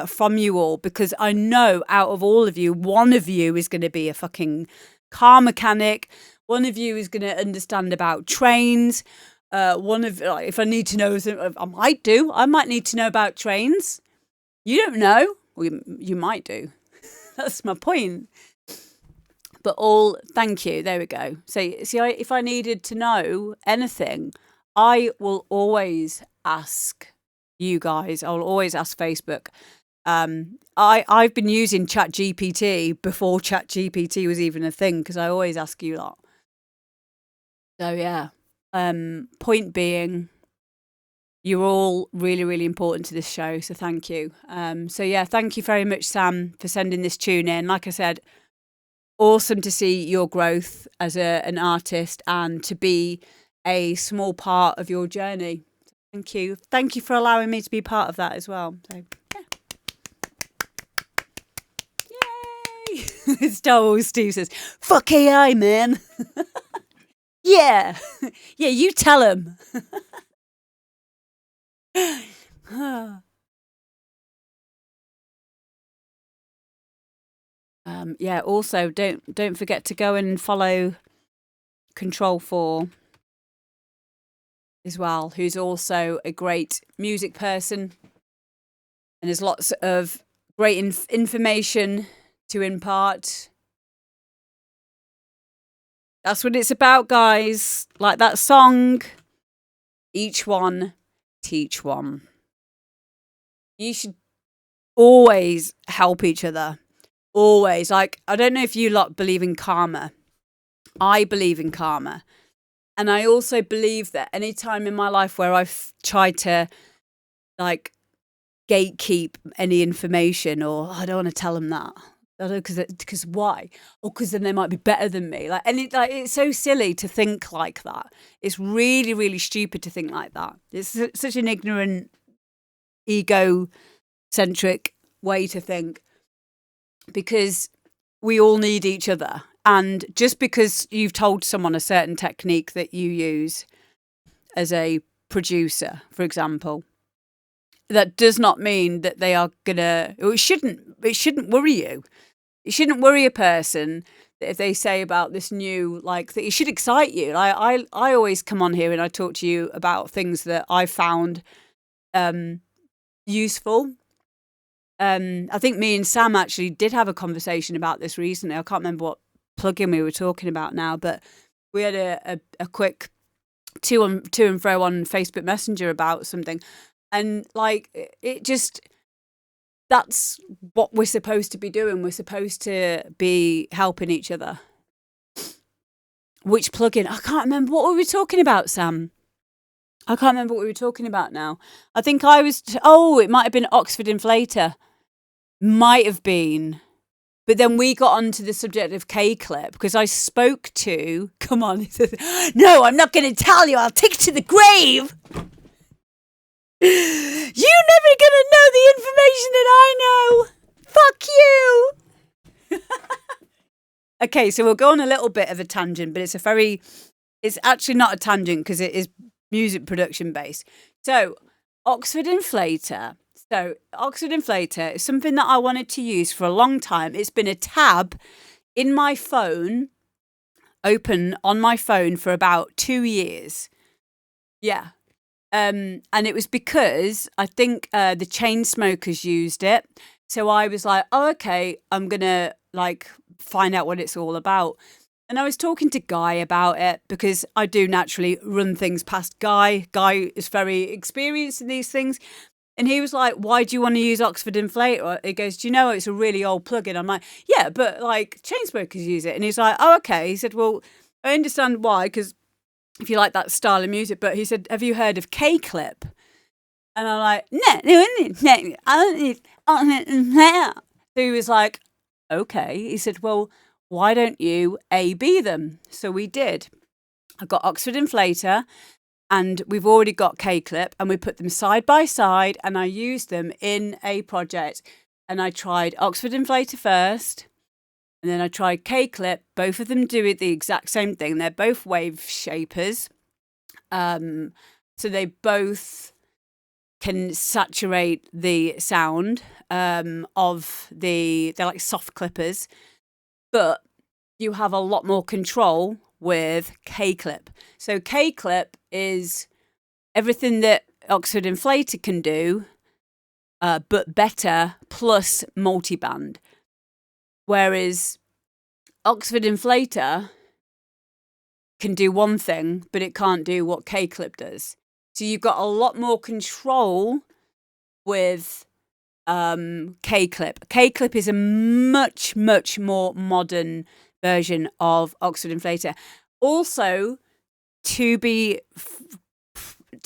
from you all, because I know out of all of you, one of you is going to be a fucking car mechanic. One of you is going to understand about trains. If I need to know, I might need to know about trains. You don't know. Well, you might do. That's my point. But thank you. There we go. So, see, if I needed to know anything, I will always ask you guys. I'll always ask Facebook. I've been using ChatGPT before ChatGPT was even a thing, because I always ask you lot. So yeah. Point being, you're all really, really important to this show. So thank you. So yeah, thank you very much, Sam, for sending this tune in. Like I said, awesome to see your growth as an artist and to be a small part of your journey. Thank you. Thank you for allowing me to be part of that as well. So, yeah. Yay! Star Wars Steve says, fuck AI, man. Yeah. Yeah, you tell him. Yeah, also don't forget to go and follow Control 4 as well, who's also a great music person, and there's lots of great information to impart. That's what it's about, guys. Like that song, each one, teach one. You should always help each other. Always. Like, I don't know if you lot believe in karma. I believe in karma. And I also believe that any time in my life where I've tried to, like, gatekeep any information, or I don't want to tell them that. I don't know, because why? Or because then they might be better than me. Like, and it's so silly to think like that. It's really, really stupid to think like that. It's such an ignorant, ego-centric way to think, because we all need each other. And just because you've told someone a certain technique that you use as a producer, for example, that does not mean that they are gonna. It shouldn't worry you. It shouldn't worry a person that if they say about this new, like, that it should excite you. I always come on here and I talk to you about things that I found useful. I think me and Sam actually did have a conversation about this recently. I can't remember what plugin we were talking about now, but we had a quick to and fro on Facebook Messenger about something. And like, it just, that's what we're supposed to be doing. We're supposed to be helping each other. Which plugin? I can't remember what we were talking about, Sam. I can't remember what we were talking about now. I think I was, it might have been Oxford Inflator. Might have been. But then we got onto the subject of K-Clip, because I spoke to, come on, he says, no, I'm not going to tell you, I'll take it to the grave. You're never going to know the information that I know. Fuck you. Okay, so we'll go on a little bit of a tangent, but it's actually not a tangent because it is music production based. So Oxford Inflator So Oxford Inflator is something that I wanted to use for a long time. It's been a tab in my phone, open on my phone for about 2 years. Yeah. And it was because I think the Chainsmokers used it. So I was like, oh, okay, I'm going to like find out what it's all about. And I was talking to Guy about it because I do naturally run things past Guy. Guy is very experienced in these things. And he was like, why do you want to use Oxford Inflator? He goes, do you know it's a really old plugin? I'm like, yeah, but like Chainsmokers use it. And he's like, oh, okay. He said, well, I understand why, because if you like that style of music. But he said, have you heard of K-Clip? And I'm like, no, I don't need Oxford Inflator. So he was like, okay. He said, well, why don't you A-B them? So we did. I got Oxford Inflator. And we've already got K-Clip, and we put them side by side, and I used them in a project. And I tried Oxford Inflator first, and then I tried K-Clip. Both of them do it the exact same thing. They're both wave shapers. So they both can saturate the sound of they're like soft clippers, but you have a lot more control with K-Clip. So K-Clip is everything that Oxford Inflator can do, but better, plus multiband. Whereas Oxford Inflator can do one thing, but it can't do what K-Clip does. So you've got a lot more control with K-Clip. K-Clip is a much, much more modern version of Oxford Inflator. Also, to be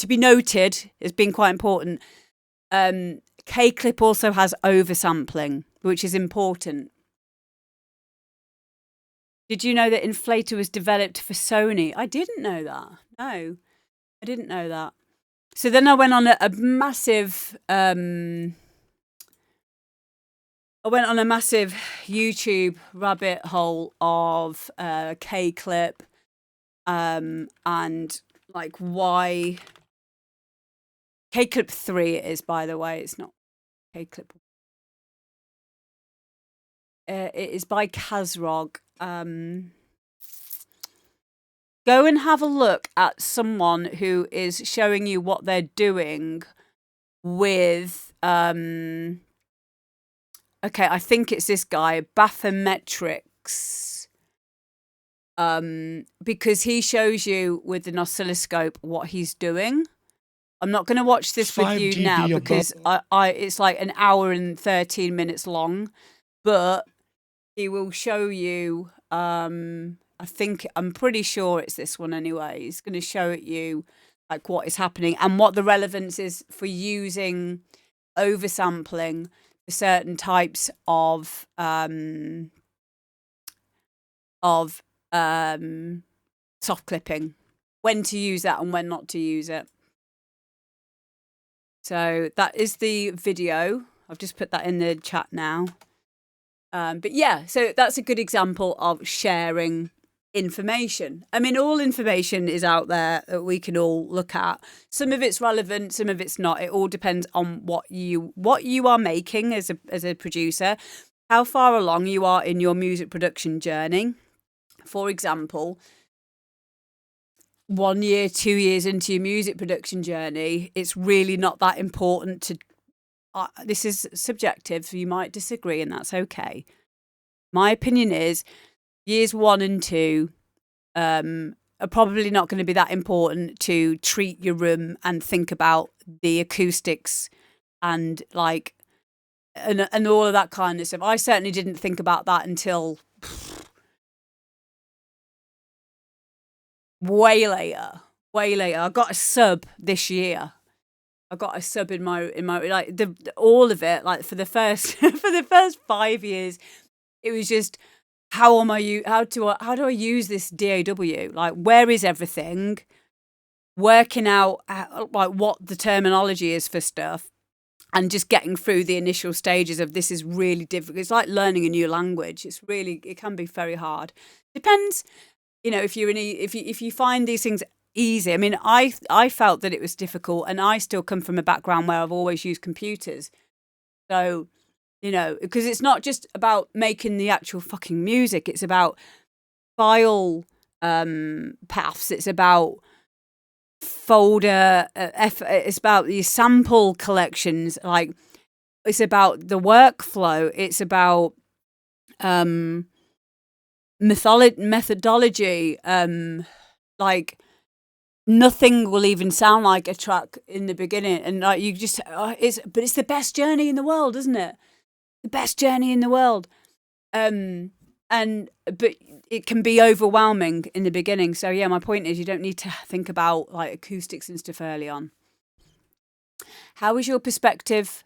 noted, has been quite important. K-Clip also has oversampling, which is important. Did you know that Inflator was developed for Sony? I didn't know that. No, I didn't know that. So then I went on a massive YouTube rabbit hole of K-Clip and like why K-Clip 3 it is, by the way. It's not K-Clip. It is by Kazrog. Go and have a look at someone who is showing you what they're doing with okay, I think it's this guy, Bathymetrics. Because he shows you with an oscilloscope what he's doing. I'm not going to watch this with you now because it's like an hour and 13 minutes long, but he will show you, I'm pretty sure it's this one anyway. He's going to show it you like what is happening and what the relevance is for using oversampling for certain types of soft clipping, when to use that and when not to use it. So that is the video. I've just put that in the chat now. But yeah, so that's a good example of sharing information. I mean, all information is out there that we can all look at. Some of it's relevant, some of it's not. It all depends on what you are making as a producer, how far along you are in your music production journey. For example, 1 year, 2 years into your music production journey, it's really not that important to. This is subjective, so you might disagree, and that's okay. My opinion is years 1 and 2 are probably not going to be that important to treat your room and think about the acoustics and like and all of that kind of stuff. I certainly didn't think about that until way later. I got a sub this year. I got a sub in my like all of it, like for the first 5 years, it was just how do I use this DAW? Like, where is everything? Working out like what the terminology is for stuff, and just getting through the initial stages of this is really difficult. It's like learning a new language. It can be very hard. Depends, if you're if you find these things easy. I mean, I felt that it was difficult, and I still come from a background where I've always used computers. So, because it's not just about making the actual fucking music, it's about file paths, it's about folder, it's about the sample collections, like it's about the workflow, it's about methodology, like nothing will even sound like a track in the beginning, and like you just it's the best journey in the world, isn't it? The best journey in the world. But it can be overwhelming in the beginning. So yeah, my point is you don't need to think about like acoustics and stuff early on. How was your perspective?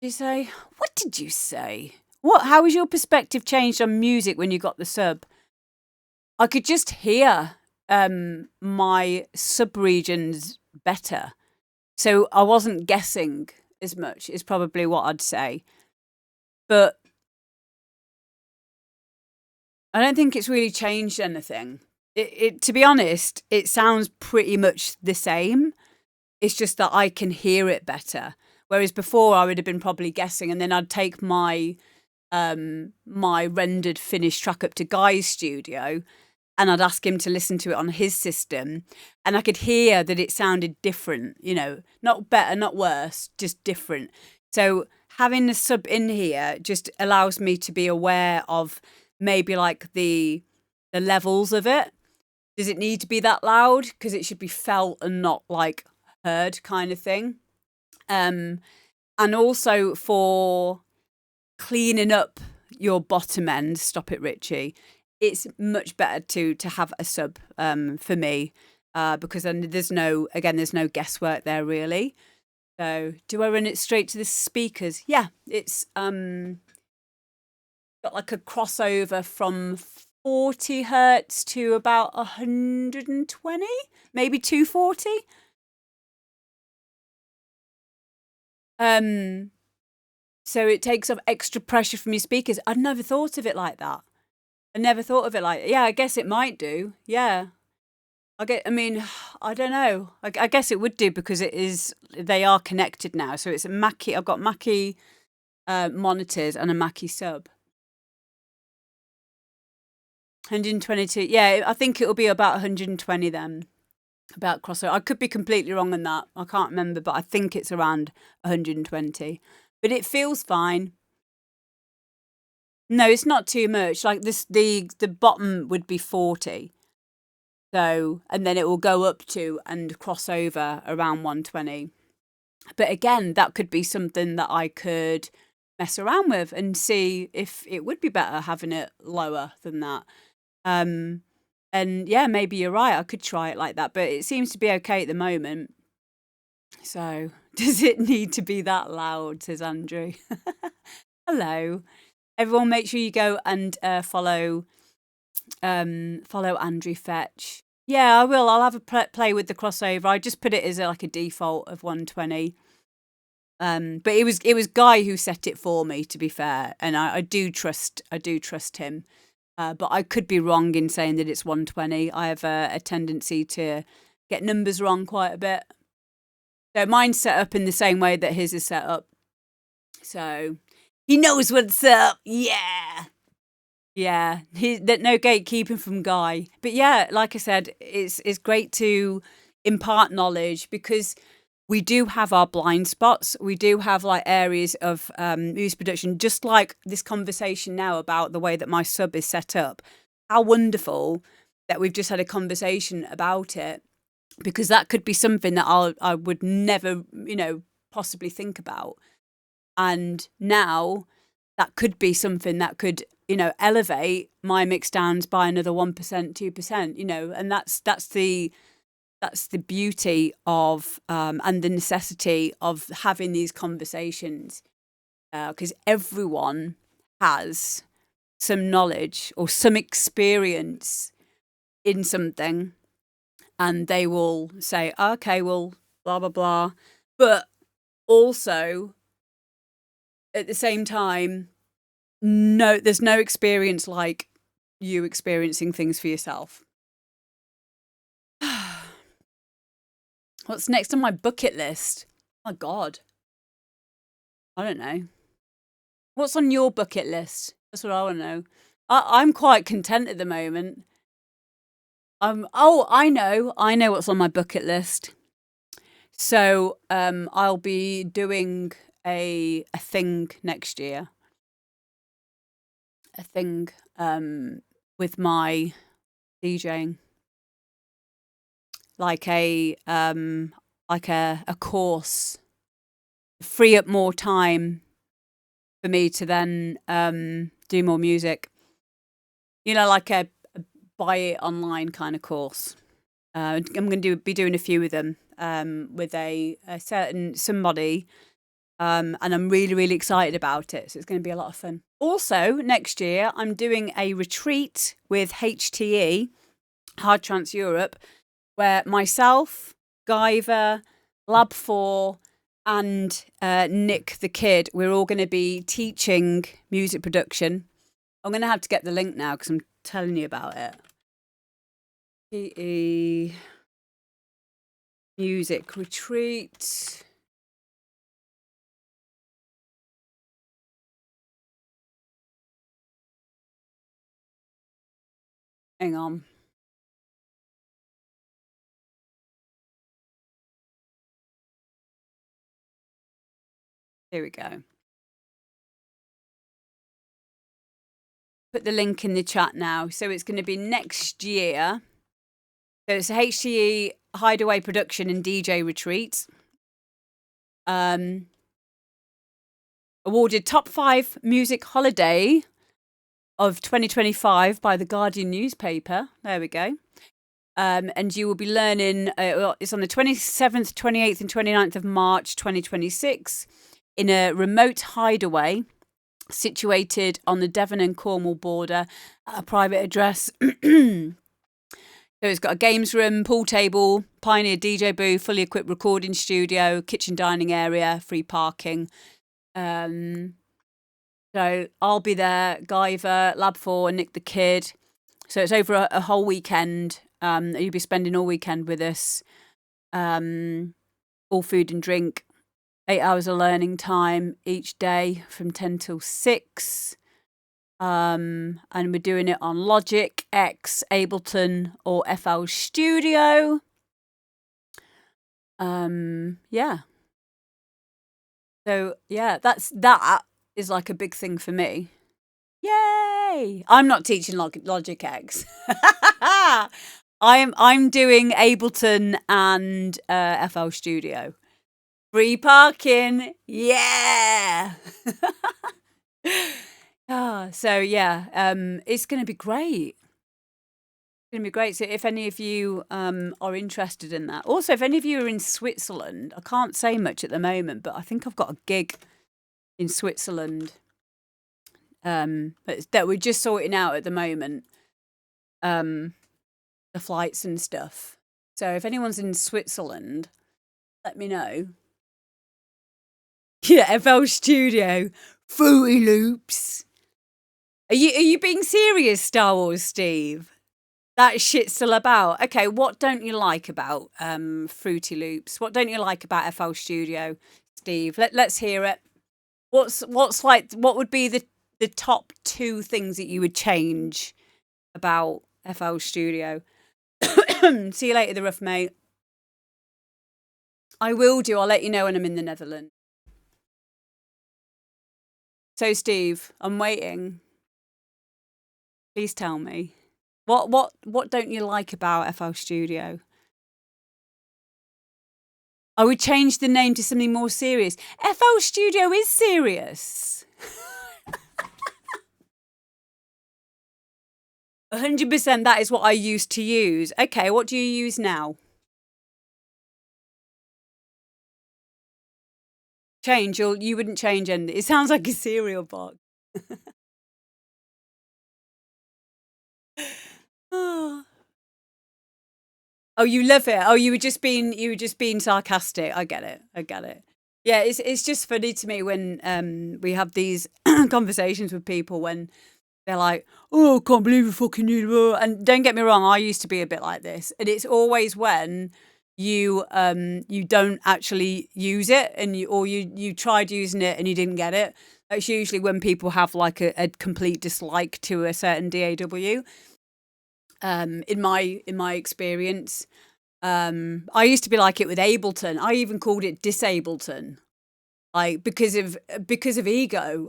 Did you say? What did you say? How was your perspective changed on music when you got the sub? I could just hear my sub-regions better. So I wasn't guessing as much, is probably what I'd say. But I don't think it's really changed anything. To be honest, it sounds pretty much the same. It's just that I can hear it better. Whereas before I would have been probably guessing, and then I'd take my my rendered finished track up to Guy's studio, and I'd ask him to listen to it on his system, and I could hear that it sounded different, not better, not worse, just different. So having the sub in here just allows me to be aware of maybe like the levels of it. Does it need to be that loud? Because it should be felt and not like heard kind of thing. And also for cleaning up your bottom end, stop it, Richie. It's much better to have a sub for me because then there's no guesswork there really. So do I run it straight to the speakers? Yeah, it's got like a crossover from 40 hertz to about 120, maybe 240. So it takes off extra pressure from your speakers. I'd never thought of it like that. Yeah, I guess it might do. Yeah. I don't know. I guess it would do because they are connected now. So it's a Mackie. I've got Mackie monitors and a Mackie sub. 122. Yeah, I think it'll be about 120 then. About crossover. I could be completely wrong on that. I can't remember, but I think it's around 120. But it feels fine. No, it's not too much. Like this, the bottom would be 40. So, and then it will go up to and cross over around 120. But again, that could be something that I could mess around with and see if it would be better having it lower than that. And yeah, maybe you're right. I could try it like that, but it seems to be okay at the moment. So, does it need to be that loud? Says Andrew. Hello. Everyone, make sure you go and follow Andrew Fetch. Yeah, I will. I'll have a play with the crossover. I just put it as like a default of 120. But it was Guy who set it for me, to be fair, and I do trust him. But I could be wrong in saying that it's 120. I have a tendency to get numbers wrong quite a bit. So mine's set up in the same way that his is set up. So he knows what's up. Yeah. Yeah. No gatekeeping from Guy. But yeah, like I said, it's great to impart knowledge because we do have our blind spots. We do have like areas of music production, just like this conversation now about the way that my sub is set up. How wonderful that we've just had a conversation about it, because that could be something that I would never, possibly think about. And now that could be something that could, elevate my mix downs by another 1%, 2%, and that's the beauty of and the necessity of having these conversations, because everyone has some knowledge or some experience in something, and they will say, okay, well, blah, blah, blah. But also, at the same time, no, there's no experience like you experiencing things for yourself. What's next on my bucket list? Oh, my God. I don't know. What's on your bucket list? That's what I want to know. I'm quite content at the moment. I know what's on my bucket list. So I'll be doing a thing next year. A thing with my DJing. Like a course. Free up more time for me to then do more music. Like a buy it online kind of course. I'm going to be doing a few of them with a certain somebody, and I'm really, really excited about it. So it's going to be a lot of fun. Also, next year, I'm doing a retreat with HTE, Hard Trance Europe, where myself, Guyver, Lab 4, and Nick the Kid, we're all going to be teaching music production. I'm going to have to get the link now because I'm telling you about it. PE Music Retreat. Hang on. Here we go. Put the link in the chat now. So it's going to be next year. So it's a HTE Hideaway Production and DJ Retreat. Awarded Top 5 Music Holiday of 2025 by the Guardian newspaper. There we go. And you will be learning, it's on the 27th, 28th and 29th of March 2026 in a remote hideaway situated on the Devon and Cornwall border at a private address. So it's got a games room, pool table, Pioneer DJ booth, fully equipped recording studio, kitchen dining area, free parking. So I'll be there, Guyver, Lab 4, and Nick the Kid. So it's over a whole weekend. You'll be spending all weekend with us. All food and drink. 8 hours of learning time each day from 10 till 6. And we're doing it on Logic, X, Ableton, or FL Studio. Yeah. So yeah, that is like a big thing for me. Yay! I'm not teaching Logic X. I'm doing Ableton and FL Studio. Free parking, yeah. So yeah, it's going to be great. It's going to be great. So if any of you are interested in that, also if any of you are in Switzerland, I can't say much at the moment, but I think I've got a gig in Switzerland. But that we're just sorting out at the moment. The flights and stuff. So if anyone's in Switzerland, let me know. Yeah, FL Studio, Fruity Loops. Are you being serious, Star Wars Steve? That shit's still about. Okay, what don't you like about Fruity Loops? What don't you like about FL Studio, Steve? Let's hear it. What's like? What would be the top 2 things that you would change about FL Studio? See you later, the Ruff Mate. I will do. I'll let you know when I'm in the Netherlands. So, Steve, I'm waiting. Please tell me. What don't you like about FL Studio? I would change the name to something more serious. FL Studio is serious. 100% that is what I used to use. Okay, what do you use now? Change, you wouldn't change anything. It sounds like a cereal box. Oh, you love it. Oh, you were just being sarcastic. I get it. Yeah, it's just funny to me when we have these conversations with people when they're like, "Oh, I can't believe you fucking knew." And don't get me wrong, I used to be a bit like this. And it's always when you don't actually use it, and you tried using it and you didn't get it. That's usually when people have like a complete dislike to a certain DAW. In my experience, I used to be like it with Ableton. I even called it Disableton, like because of ego.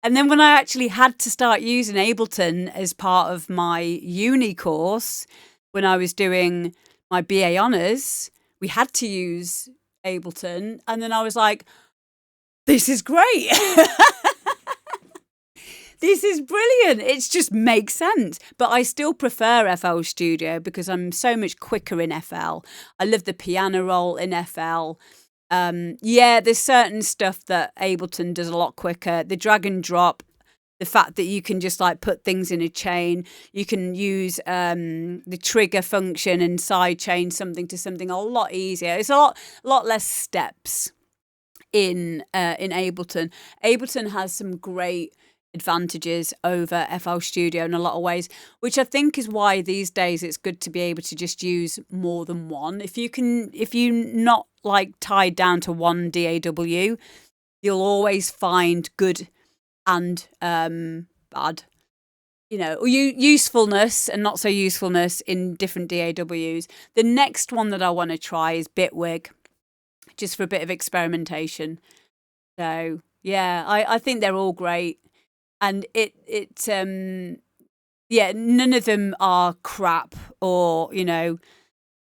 And then when I actually had to start using Ableton as part of my uni course, when I was doing my BA honours, we had to use Ableton, and then I was like, this is great. This is brilliant. It just makes sense. But I still prefer FL Studio because I'm so much quicker in FL. I love the piano roll in FL. Yeah, there's certain stuff that Ableton does a lot quicker. The drag and drop, the fact that you can just like put things in a chain. You can use the trigger function and side chain something to something a lot easier. It's a lot less steps in Ableton. Ableton has some great advantages over FL Studio in a lot of ways, which I think is why these days it's good to be able to just use more than one. If you're not like tied down to one DAW, you'll always find good and bad, or usefulness and not so usefulness in different DAWs. The next one that I want to try is Bitwig, just for a bit of experimentation. So yeah, I think they're all great. And yeah, none of them are crap, or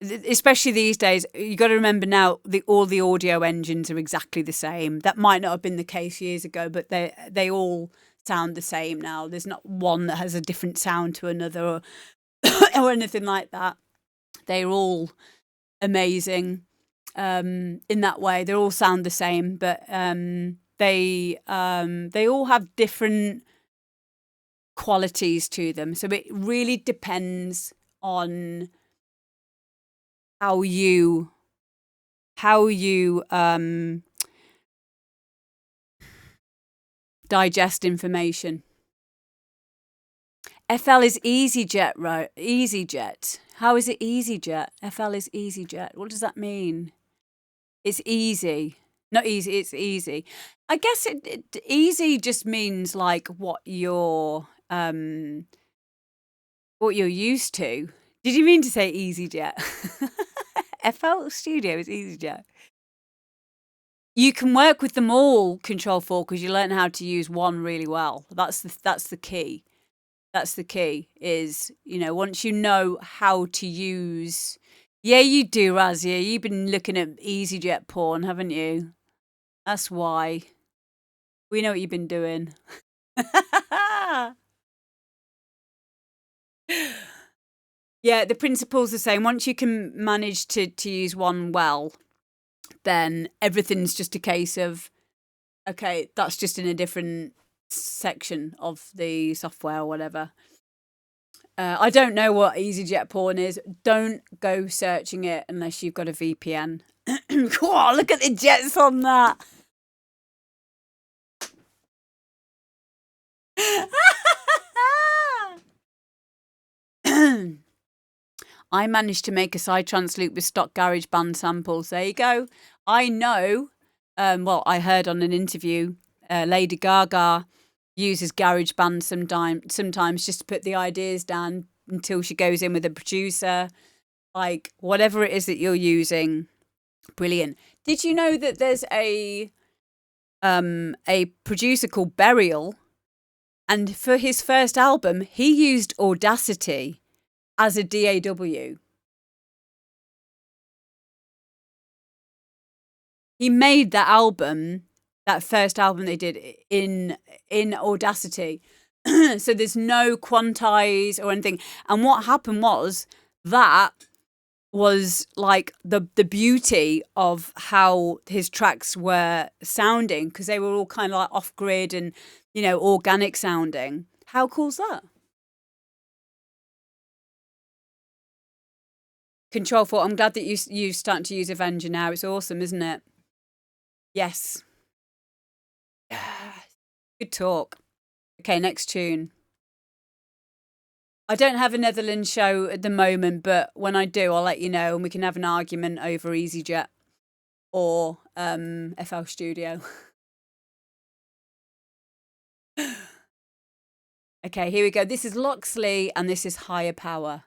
especially these days. You got to remember now, all the audio engines are exactly the same. That might not have been the case years ago, but they all sound the same now. There's not one that has a different sound to another, or or anything like that. They're all amazing in that way. They all sound the same, but they all have different qualities to them. So it really depends on how you digest information. FL is EasyJet, right? EasyJet. How is it EasyJet? FL is EasyJet. What does that mean? It's easy. Not easy, it's easy. I guess it easy just means like what you're used to. Did you mean to say EasyJet? FL Studio is EasyJet. You can work with them all, Control 4, because you learn how to use one really well. That's the key. That's the key, is, once you know how to use... Yeah, you do, Razia. You've been looking at EasyJet porn, haven't you? That's why. We know what you've been doing. Yeah, the principle's the same. Once you can manage to use one well, then everything's just a case of, okay, that's just in a different section of the software or whatever. I don't know what EasyJet porn is. Don't go searching it unless you've got a VPN. Oh, look at the jets on that. I managed to make a sidetrans loop with stock GarageBand samples. There you go. I know, I heard on an interview, Lady Gaga uses GarageBand sometimes just to put the ideas down until she goes in with a producer. Like, whatever it is that you're using, brilliant. Did you know that there's a producer called Burial, and for his first album, he used Audacity as a DAW. He made that first album they did in Audacity. So there's no quantize or anything. And what happened was like the beauty of how his tracks were sounding, because they were all kind of like off grid and, organic sounding. How cool's that? Control 4, I'm glad that you starting to use Avenger now. It's awesome, isn't it? Yes. Good talk. Okay, next tune. I don't have a Netherlands show at the moment, but when I do, I'll let you know, and we can have an argument over EasyJet or FL Studio. Okay, here we go. This is LOXLEY, and this is Higher Power.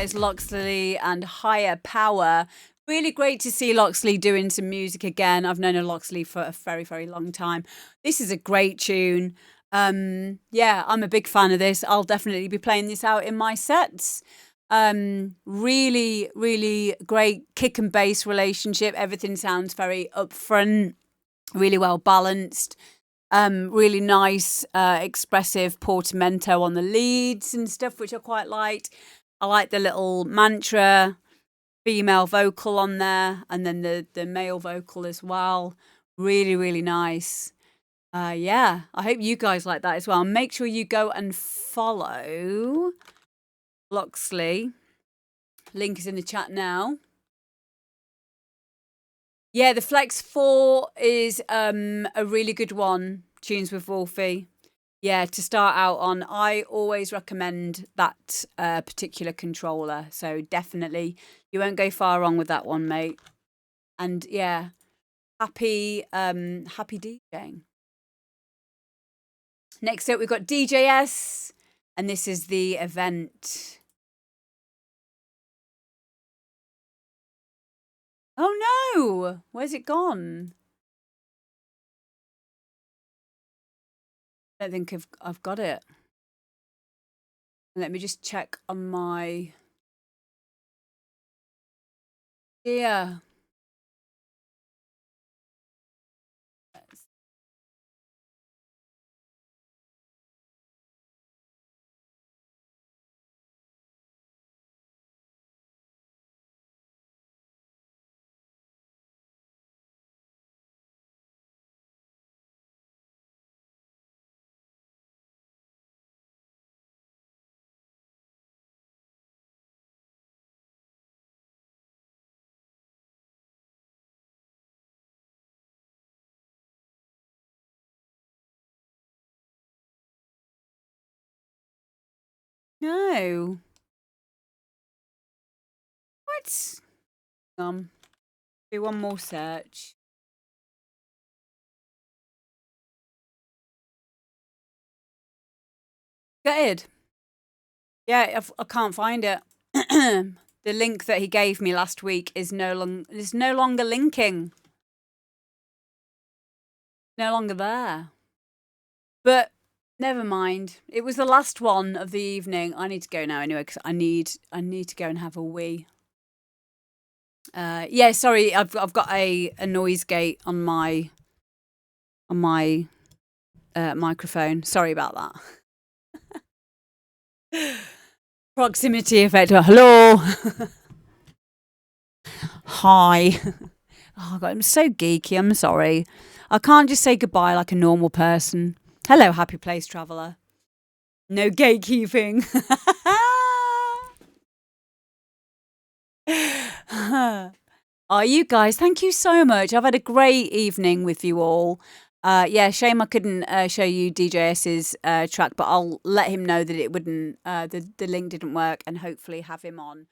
is LOXLEY and Higher Power. Really great to see LOXLEY doing some music again. I've known LOXLEY for a very, very long time. This is a great tune. Yeah, I'm a big fan of this. I'll definitely be playing this out in my sets. Really, really great kick and bass relationship. Everything sounds very upfront, really well balanced. Really nice, expressive portamento on the leads and stuff, which I quite liked. I like the little mantra female vocal on there, and then the male vocal as well. Really, really nice. Yeah, I hope you guys like that as well. Make sure you go and follow LOXLEY. Link is in the chat now. Yeah, the Flex 4 is a really good one. Tunes with Wolfie. Yeah, to start out on. I always recommend that particular controller. So definitely, you won't go far wrong with that one, mate. And yeah, happy DJing. Next up, we've got DJS, and this is the event. Oh no! Where's it gone? I don't think I've got it. Let me just check on my... Yeah. No. What? Do one more search. Gutted. Yeah, I can't find it. The link that he gave me last week is no longer linking. No longer there. But never mind. It was the last one of the evening. I need to go now anyway because I need to go and have a wee. Yeah, sorry, I've got a noise gate on my microphone. Sorry about that. Proximity effect. Hello. Hi. Oh God, I'm so geeky. I'm sorry. I can't just say goodbye like a normal person. Hello, happy place traveller. No gatekeeping. Oh, you guys, thank you so much. I've had a great evening with you all. Yeah, shame I couldn't show you DJS's track, but I'll let him know that it wouldn't, the link didn't work, and hopefully have him on